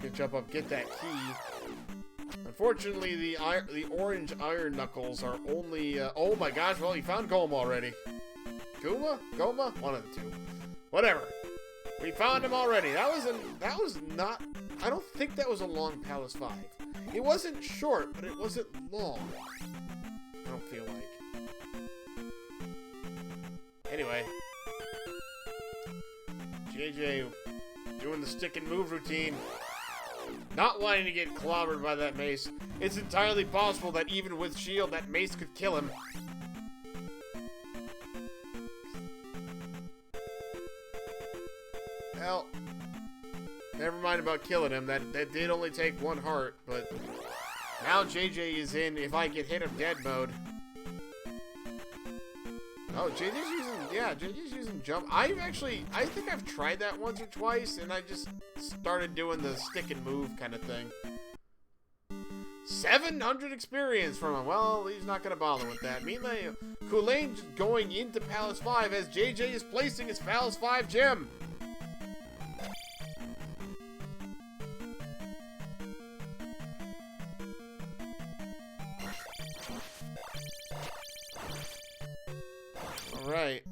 Can jump up, get that key. Unfortunately, the orange iron knuckles are only. Oh my gosh! Well, he found Goma already. Goma? One of the two. Whatever. We found him already. That was not. I don't think that was a long Palace 5. It wasn't short, but it wasn't long. I don't feel like. Anyway. JJ doing the stick and move routine. Not wanting to get clobbered by that mace. It's entirely possible that even with shield, that mace could kill him. Well, never mind about killing him. That did only take 1 heart, but now JJ is in if I get hit of dead mode. Oh, JJ's using jump. I think I've tried that once or twice, and I just started doing the stick and move kind of thing. 700 experience from him. Well, he's not going to bother with that. Meanwhile, Culain going into Palace 5 as JJ is placing his Palace 5 gem. Right.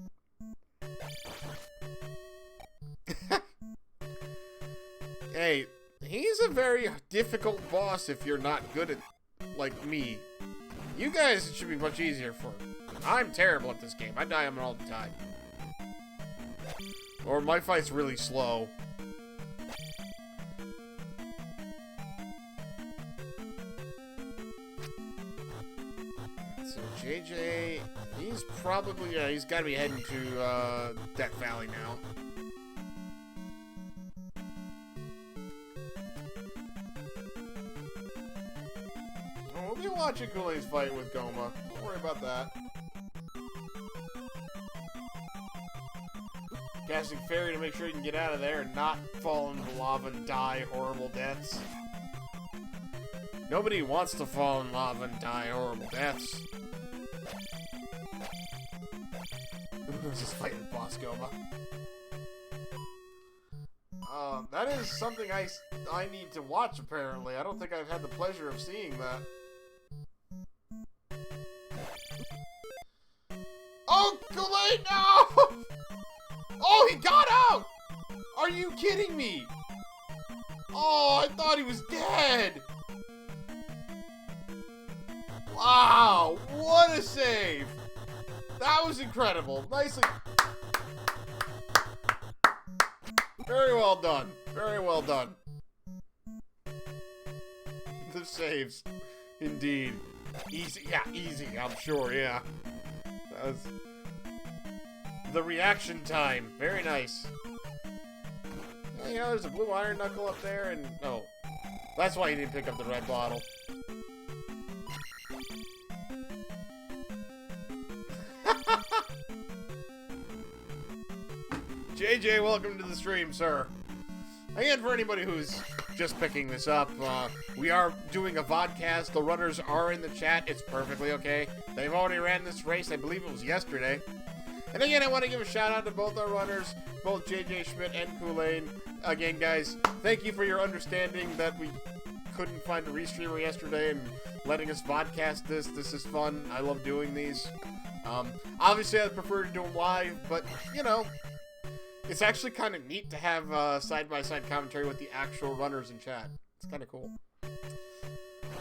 Hey, he's a very difficult boss if you're not good at, like me. You guys, it should be much easier for. I'm terrible at this game. I die on it all the time. Or my fight's really slow. So JJ, he's probably, he's got to be heading to Death Valley now. Oh, we'll be watching Culain's fight with Goma. Don't worry about that. Casting Fairy to make sure you can get out of there and not fall into the lava and die horrible deaths. Nobody wants to fall in lava and die horrible deaths. Let's just fight with Boss Goma. That is something I need to watch, apparently. I don't think I've had the pleasure of seeing that. Oh, Culain, no! Oh, he got out! Are you kidding me? Oh, I thought he was dead! Wow, what a save! That was incredible. Nicely. Very well done. Very well done. The saves. Indeed. Easy. Yeah, easy, I'm sure, yeah. That was... The reaction time. Very nice. You know, there's a blue iron knuckle up there, and... Oh. That's why he didn't pick up the red bottle. JJ, welcome to the stream, sir. Again, for anybody who's just picking this up, we are doing a vodcast. The runners are in the chat. It's perfectly okay. They've already ran this race. I believe it was yesterday. And again, I want to give a shout out to both our runners, both JJ Schmidt and Culain. Again, guys, thank you for your understanding that we couldn't find a restreamer yesterday and letting us vodcast this. This is fun. I love doing these. Obviously, I'd prefer to do them live, but, you know, It's actually kind of neat to have side-by-side commentary with the actual runners in chat. It's kind of cool.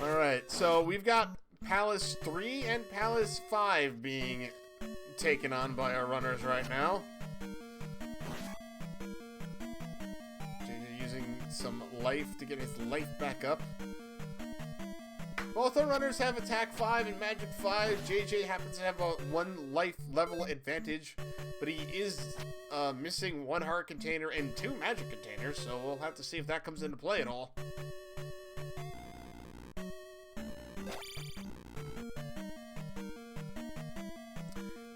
Alright, so we've got Palace 3 and Palace 5 being taken on by our runners right now. JJ using some life to get his life back up. Both our runners have attack 5 and magic 5. JJ happens to have a 1 life level advantage, but he is missing 1 heart container and 2 magic containers, so we'll have to see if that comes into play at all.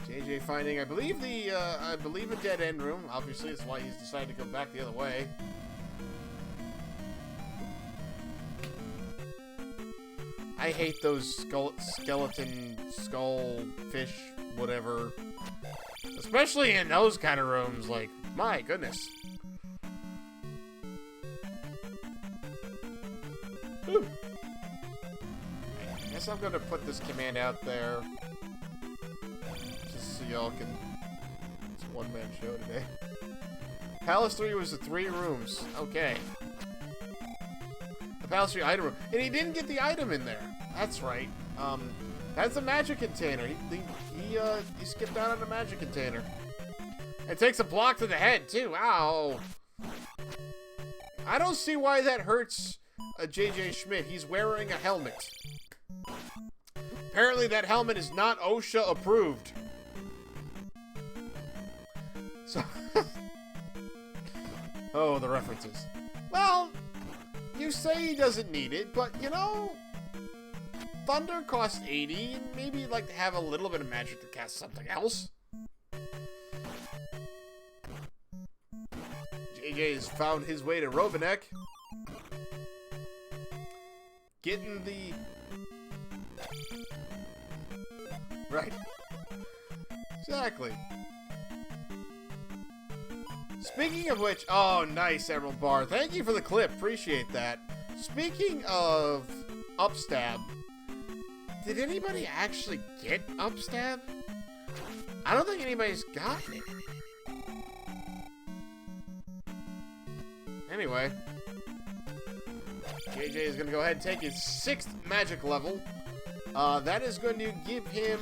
JJ finding, I believe a dead end room. Obviously, that's why he's decided to go back the other way. I hate those skeleton, skull, fish, whatever. Especially in those kind of rooms, like, my goodness. Ooh. I guess I'm gonna put this command out there. Just so y'all can... It's a one-man show today. Palace 3 was the 3 rooms. Okay. The Palace 3 item room. And he didn't get the item in there. That's right. That's a magic container. He skipped out on a magic container. It takes a block to the head, too. Ow. I don't see why that hurts JJ Schmidt. He's wearing a helmet. Apparently that helmet is not OSHA approved. So... Oh, the references. Well, you say he doesn't need it, but, you know... Thunder costs 80, and maybe you'd like to have a little bit of magic to cast something else. JJ has found his way to Robonek. Getting the... Right. Exactly. Speaking of which... Oh, nice, Emerald Bar. Thank you for the clip. Appreciate that. Speaking of upstab... Did anybody actually get upstab? I don't think anybody's gotten it. Anyway. JJ is going to go ahead and take his 6th magic level. That is going to give him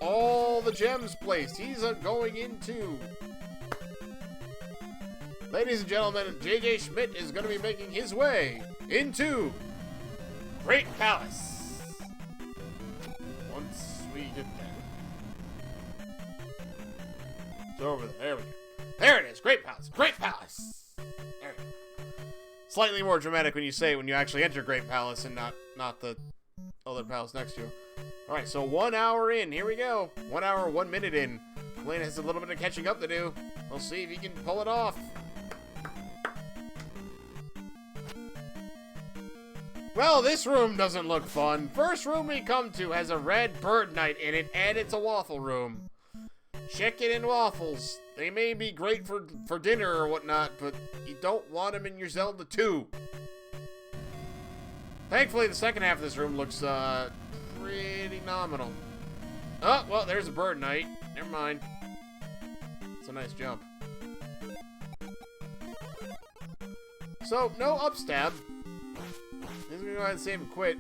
all the gems placed. He's going into... Ladies and gentlemen, JJ Schmidt is going to be making his way into Great Palace. We get there. It's over there. There we go. There it is. Great Palace. Great Palace. There we go. Slightly more dramatic when you say it when you actually enter Great Palace and not the other palace next to you. Alright, so 1 hour in. Here we go. 1 hour, 1 minute in. Culain has a little bit of catching up to do. We'll see if he can pull it off. Well, this room doesn't look fun. First room we come to has a red bird night in it, and it's a waffle room. Chicken and waffles. They may be great for dinner or whatnot, but you don't want them in your Zelda 2. Thankfully, the second half of this room looks pretty nominal. Oh, well, there's a bird night. Never mind. It's a nice jump. So, no upstab. He's gonna go ahead and save and quit.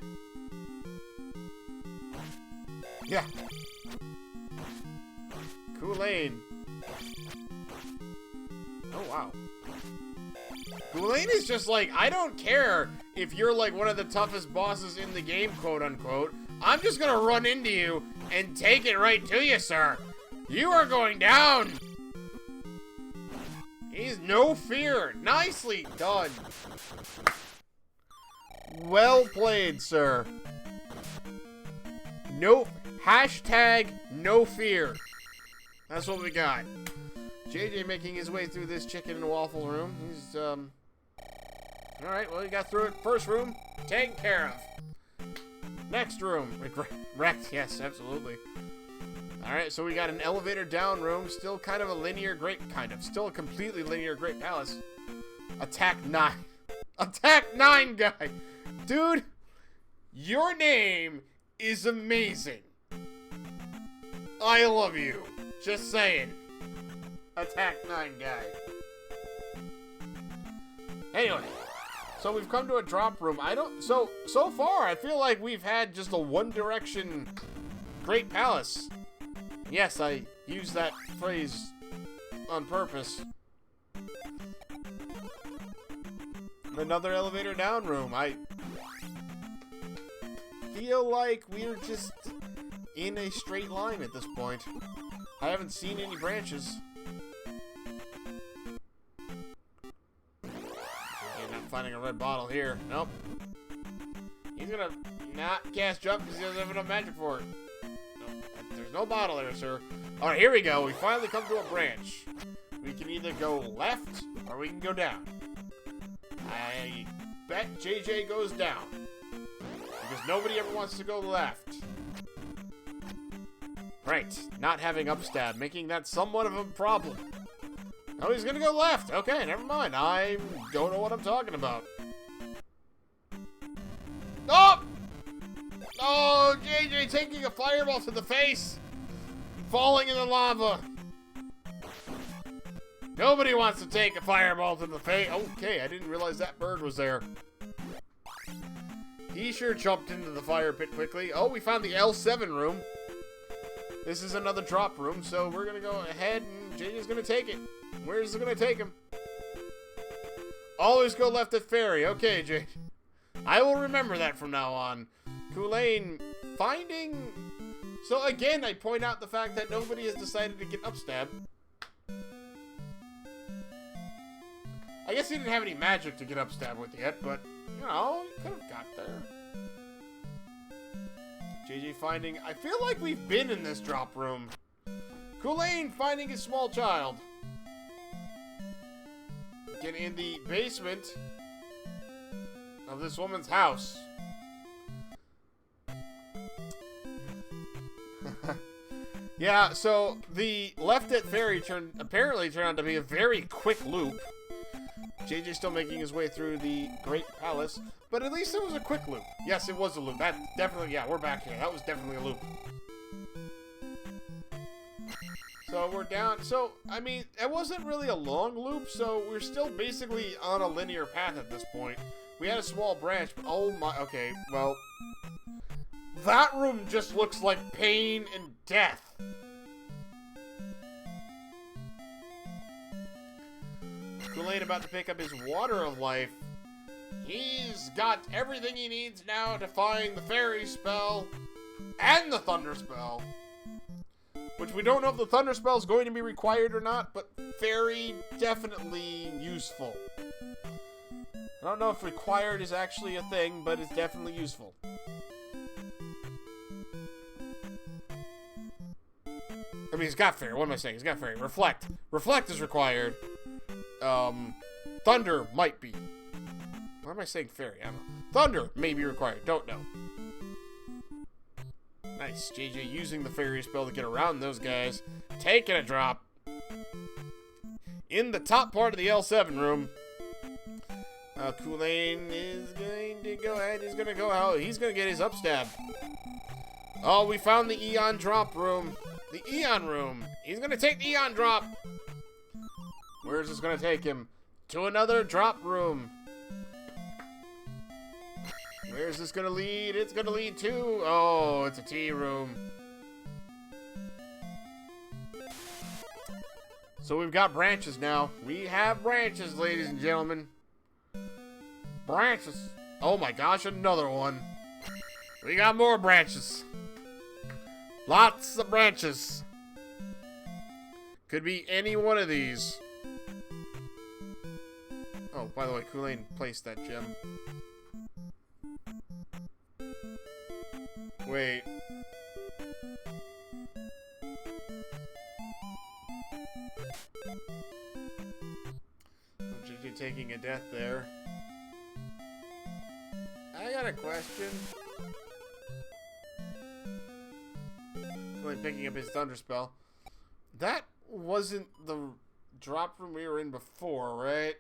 Yeah. Culain. Oh, wow. Culain is just like, I don't care if you're like one of the toughest bosses in the game, quote unquote. I'm just gonna run into you and take it right to you, sir. You are going down. He's no fear. Nicely done. Well played, sir. No, hashtag no fear. That's what we got. JJ making his way through this chicken and waffle room. He's, alright, well, he got through it. First room, taken care of. Next room, wrecked, yes, absolutely. Alright, so we got an elevator down room. Still kind of a linear still a completely linear Great Palace. Attack 9. Attack 9 guy. Dude, your name is amazing. I love you. Just saying. Attack 9 guy. Anyway, so we've come to a drop room. So far, I feel like we've had just a One Direction Great Palace. Yes, I used that phrase on purpose. Another elevator down room. I feel like we're just in a straight line at this point. I haven't seen any branches. Okay, not finding a red bottle here. Nope. He's gonna not cast jump because he doesn't have enough magic for it. Nope. There's no bottle there, sir. Alright, here we go. We finally come to a branch. We can either go left or we can go down. I bet JJ goes down. Because nobody ever wants to go left. Right, not having upstab, making that somewhat of a problem. Oh, he's gonna go left. Okay, never mind. I don't know what I'm talking about. Oh! Oh, JJ taking a fireball to the face. Falling in the lava. Nobody wants to take a fireball to the face. Okay, I didn't realize that bird was there. He sure jumped into the fire pit quickly. Oh, we found the L7 room. This is another drop room, so we're going to go ahead and JJ's going to take it. Where's it going to take him? Always go left at ferry. Okay, JJ. I will remember that from now on. Culain finding... So again, I point out the fact that nobody has decided to get upstab. I guess he didn't have any magic to get upstab with yet, but, you know, he could have got there. JJ finding... I feel like we've been in this drop room. Culain finding a small child. Again, in the basement of this woman's house. Yeah, so the left at ferry apparently turned out to be a very quick loop. JJ's still making his way through the Great Palace, but at least it was a quick loop. Yes, it was a loop. That definitely, yeah, we're back here. That was definitely a loop. So we're down. So, I mean, it wasn't really a long loop, so we're still basically on a linear path at this point. We had a small branch, but oh my, okay, well, that room just looks like pain and death. Culain about to pick up his water of life. He's got everything he needs now to find the fairy spell and the thunder spell. Which we don't know if the thunder spell is going to be required or not, but very definitely useful. I don't know if required is actually a thing, but it's definitely useful. I mean, he's got fairy. What am I saying? He's got fairy. Reflect. Reflect is required. Thunder might be. Why am I saying fairy? I don't know. Thunder may be required. Don't know. Nice. JJ using the fairy spell to get around those guys. Taking a drop. In the top part of the L7 room. Culain is going to go ahead. He's going to go out. He's going to get his upstab. Oh, we found the Eon drop room. The Eon room. He's going to take the Eon drop. Where is this going to take him? To another drop room. Where is this going to lead? It's going to lead to... Oh, it's a tea room. So we've got branches now. We have branches, ladies and gentlemen. Branches. Oh my gosh, another one. We got more branches. Lots of branches. Could be any one of these. Oh, by the way, Culain placed that gem. Wait. JJ taking a death there. I got a question. Culain picking up his thunder spell. That wasn't the drop room we were in before, right?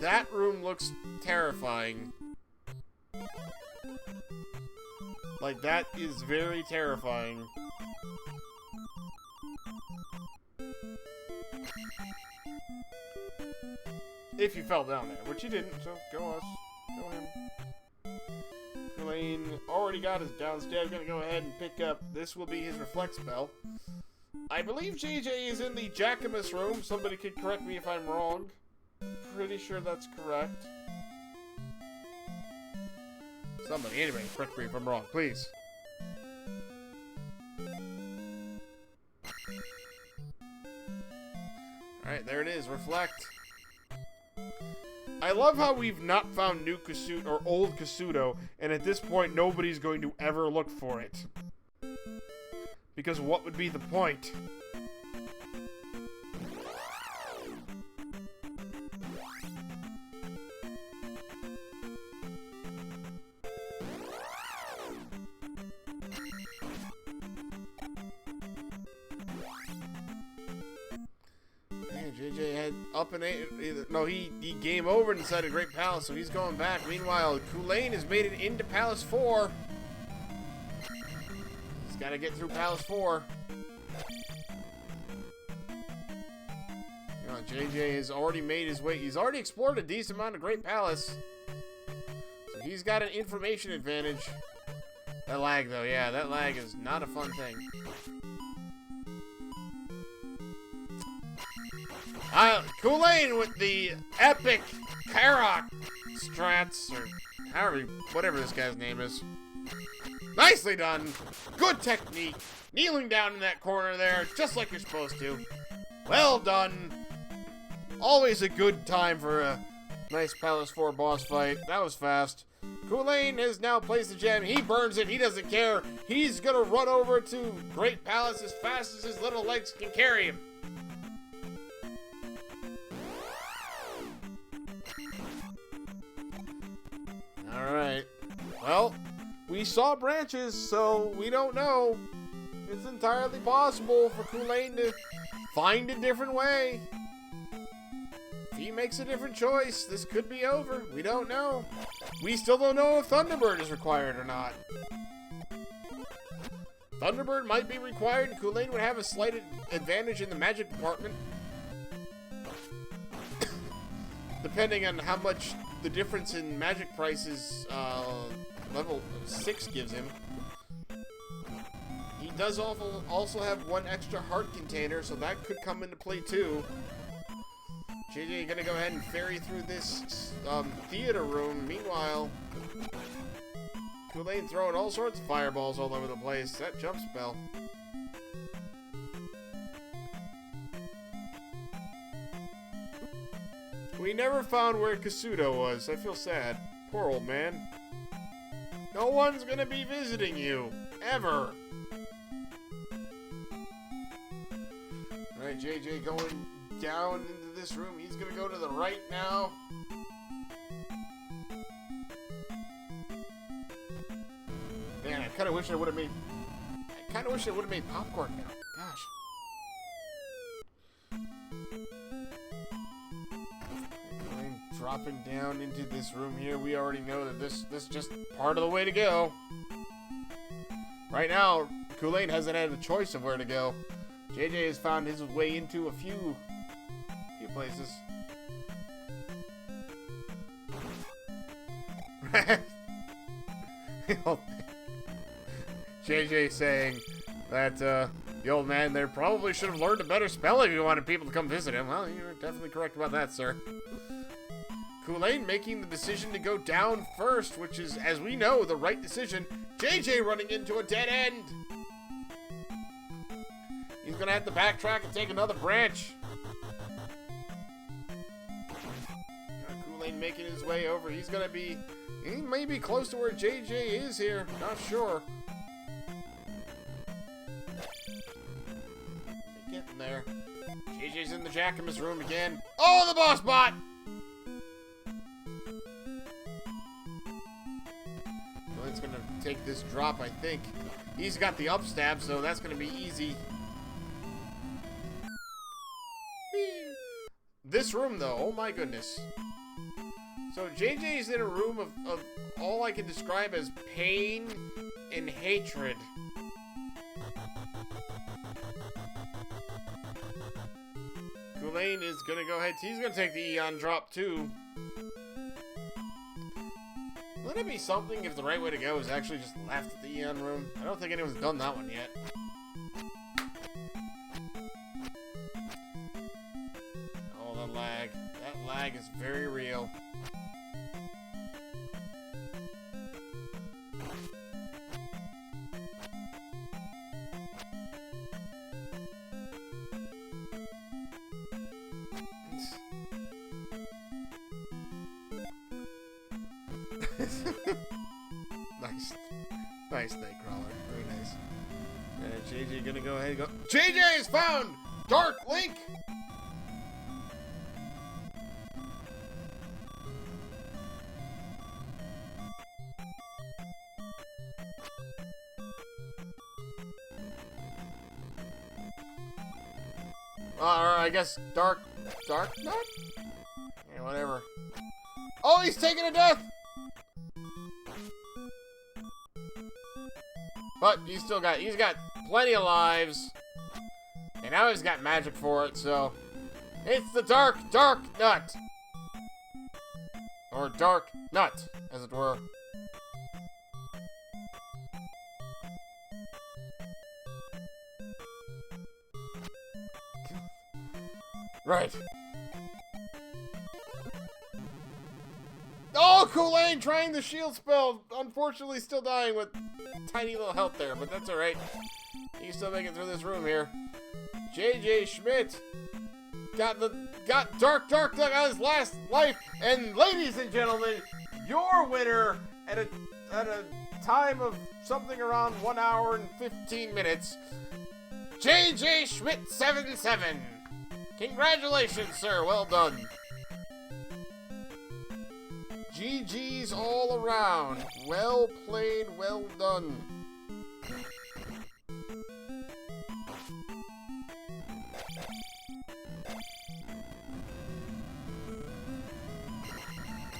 That room looks terrifying. Like, that is very terrifying. If you fell down there, which you didn't, so go us. Go him. Culain already got his downstairs. Gonna go ahead and pick up. This will be his reflect spell. I believe JJ is in the jjschmidt room. Somebody could correct me if I'm wrong. Pretty sure that's correct. Somebody, anyway, correct me if I'm wrong, please. Alright, there it is. Reflect. I love how we've not found new Kasuto or old Kasuto, and at this point nobody's going to ever look for it. Because what would be the point? JJ had up and no, he game over inside a Great Palace, so he's going back. Meanwhile, Culain has made it into Palace 4. He's got to get through Palace 4. You know, JJ has already made his way. He's already explored a decent amount of Great Palace, so he's got an information advantage. That lag, though, yeah, that lag is not a fun thing. Culain with the epic Karok strats, or however, whatever this guy's name is. Nicely done. Good technique. Kneeling down in that corner there, just like you're supposed to. Well done. Always a good time for a nice Palace 4 boss fight. That was fast. Culain has now placed the gem. He burns it. He doesn't care. He's gonna run over to Great Palace as fast as his little legs can carry him. Alright. Well, we saw branches, so we don't know. It's entirely possible for Culain to find a different way. If he makes a different choice, this could be over. We don't know. We still don't know if Thunderbird is required or not. Thunderbird might be required, and Culain would have a slight advantage in the magic department. Depending on how much the difference in magic prices level 6 gives him. He does also have one extra heart container, so that could come into play too. JJ gonna go ahead and ferry through this theater room. Meanwhile, Culain throwing all sorts of fireballs all over the place. That jump spell. We never found where Kasuto was. I feel sad. Poor old man. No one's gonna be visiting you. Ever. Alright, JJ going down into this room. He's gonna go to the right now. Man, I kinda wish I would've made popcorn now. Gosh. Dropping down into this room here. We already know that this is just part of the way to go. Right now, Culain hasn't had a choice of where to go. JJ has found his way into a few places. JJ saying that the old man there probably should have learned a better spell if he wanted people to come visit him. Well, you're definitely correct about that, sir. Culain making the decision to go down first, which is, as we know, the right decision. JJ running into a dead end. He's going to have to backtrack and take another branch. Culain making his way over. He may be close to where JJ is here. Not sure. Getting there. JJ's in the jjschmidt room again. Oh, the boss bot! It's gonna take this drop, I think. He's got the upstab, so that's gonna be easy. This room, though, oh my goodness. So JJ's in a room of all I can describe as pain and hatred. Culain is gonna go ahead. He's gonna take the Eon drop too. Wouldn't it be something if the right way to go is actually just left at the Eon room? I don't think anyone's done that one yet. Oh, the lag. That lag is very real. Nice Nightcrawler. Very nice. JJ gonna go ahead and go. JJ has found Dark Link! Or I guess Dark Nut? Yeah, whatever. Oh, he's taking a death! But he's got plenty of lives. And now he's got magic for it, so it's the Dark Nut. Or Dark Nut, as it were. Right. Oh, Culain trying the shield spell. Unfortunately, still dying with tiny little health there, but that's alright. He can still make it through this room here. JJ Schmidt got Dark Nut on his last life. And ladies and gentlemen, your winner at a time of something around 1 hour and 15 minutes, jjschmidt77. Congratulations, sir. Well done. GG's all around. Well played, well done.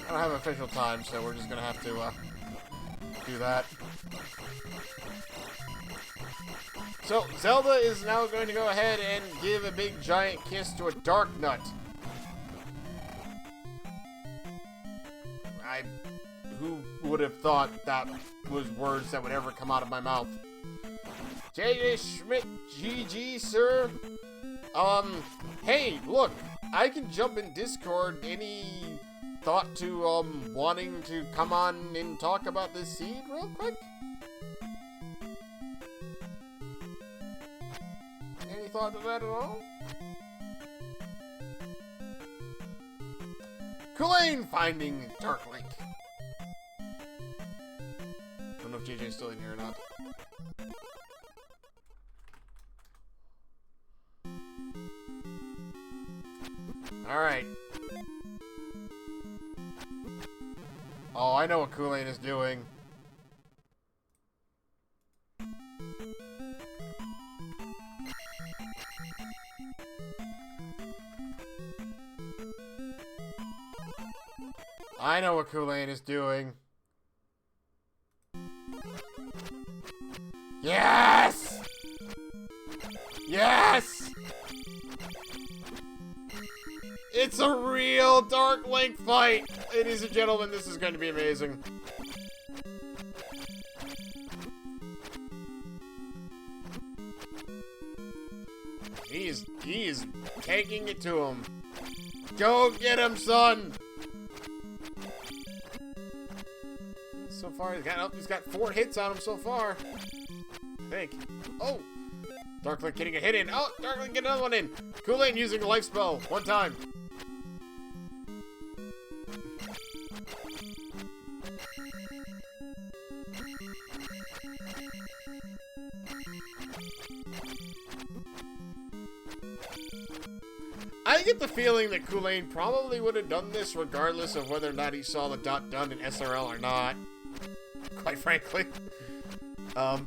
I don't have official time, so we're just gonna have to do that. So, Zelda is now going to go ahead and give a big giant kiss to a Dark Nut. Who would have thought that was words that would ever come out of my mouth? JJ Schmidt, GG, sir. Hey, look, I can jump in Discord. Any thought to, wanting to come on and talk about this seed real quick? Any thought to that at all? Culain finding Dark Link. Don't know if JJ's still in here or not. Alright. Oh, I know what Culain is doing. I know what Culain is doing. Yes! Yes! It's a real Dark Link fight! Ladies and gentlemen, this is going to be amazing. He is taking it to him. Go get him, son! So far, he's got 4 hits on him so far. I think. Oh! Dark Link getting a hit in. Oh! Dark Link getting another one in. Culain using a life spell. 1 time. I get the feeling that Culain probably would have done this regardless of whether or not he saw the dot done in SRL or not. Quite frankly. One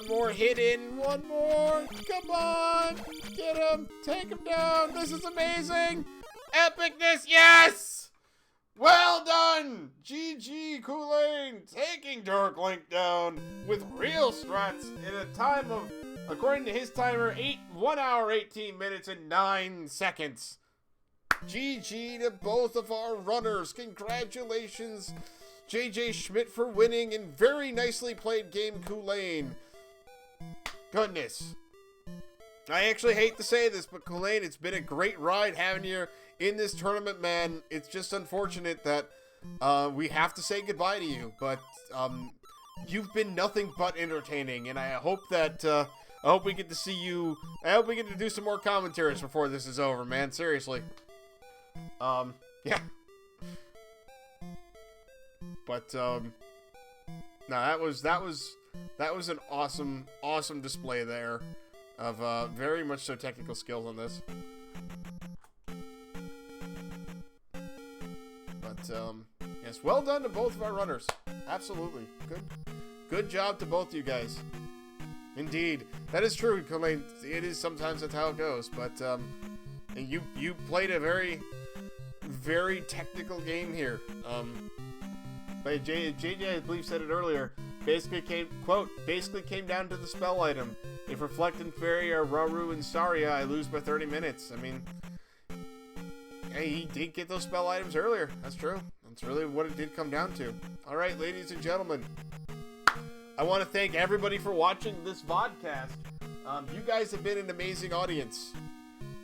more hit in. One more. Come on. Get him. Take him down. This is amazing. Epicness, yes! Well done! GG Culain taking Dark Link down with real struts in a time of, according to his timer, 1 hour, 18 minutes, and 9 seconds. GG to both of our runners. Congratulations, jjschmidt, for winning, and very nicely played game, Culain. Goodness. I actually hate to say this, but Culain, it's been a great ride having you in this tournament, man. It's just unfortunate that we have to say goodbye to you, but you've been nothing but entertaining, and I hope that I hope we get to see you. I hope we get to do some more commentaries before this is over, man. Seriously. Yeah. But no, that was an awesome display there of very much so technical skills on this. But yes, well done to both of our runners. Absolutely. Good job to both of you guys. Indeed. That is true, Culain. It is sometimes that's how it goes, but you played a very technical game here. But JJ, I believe, said it earlier. Basically came down to the spell item. If Reflect and Fairy are Rauru and Saria, I lose by 30 minutes. I mean, hey, he did get those spell items earlier. That's true. That's really what it did come down to. All right, ladies and gentlemen, I want to thank everybody for watching this vodcast. You guys have been an amazing audience,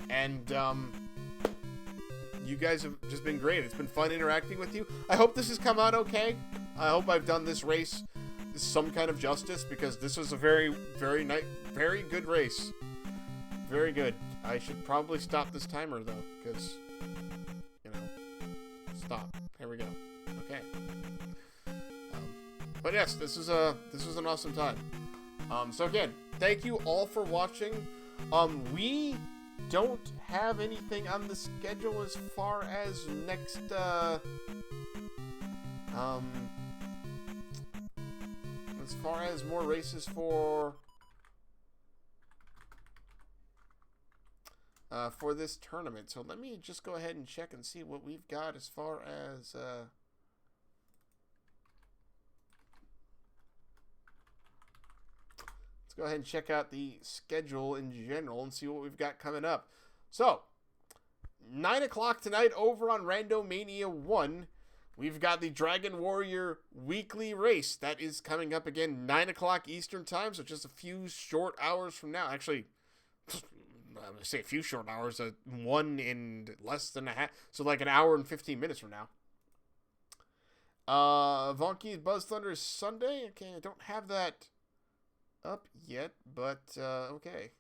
and you guys have just been great. It's been fun interacting with you. I hope this has come out okay. I hope I've done this race some kind of justice, because this was a very good race. Very good. I should probably stop this timer though, because stop. Here we go. Okay. But yes, this was an awesome time. So again, thank you all for watching. We don't have anything on the schedule as far as next as far as more races for this tournament. So let me just go ahead and check and see what we've got as far as let's go ahead and check out the schedule in general and see what we've got coming up. So 9 o'clock tonight over on Randomania 1, we've got the Dragon Warrior weekly race. That is coming up again 9 o'clock Eastern time, so just a few short hours from now. Actually, I'm going to say a few short hours, 1 in less than a half, so like an hour and 15 minutes from now. Vonki's Buzz Thunder is Sunday. Okay, I don't have that up yet, but okay.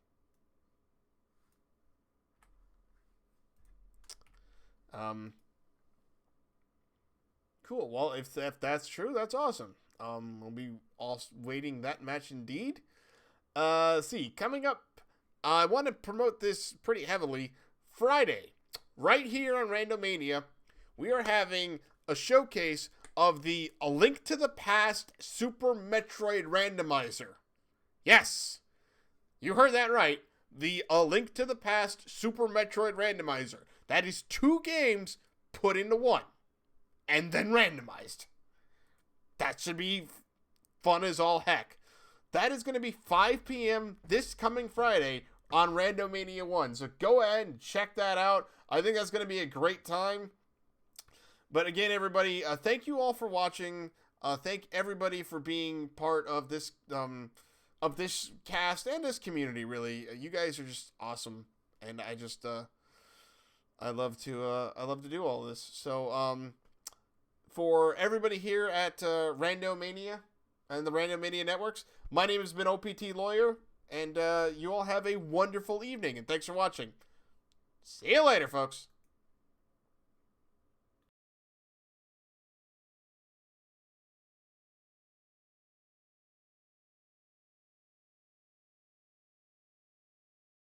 Cool. Well, if that's true, that's awesome. We'll be all waiting that match indeed. See, coming up, I want to promote this pretty heavily. Friday, right here on Randomania, we are having a showcase of the A Link to the Past Super Metroid Randomizer. Yes, you heard that right. The A Link to the Past Super Metroid Randomizer. That is 2 games put into one and then randomized. That should be fun as all heck. That is going to be 5 p.m. this coming Friday on Randomania 1. So go ahead and check that out. I think that's going to be a great time. But again, everybody, thank you all for watching. Thank everybody for being part of this cast and this community, really. You guys are just awesome. And I just, I love to do all this. So, for everybody here at Randomania and the Randomania Networks, my name has been OPT Lawyer, and you all have a wonderful evening, and thanks for watching. See you later, folks.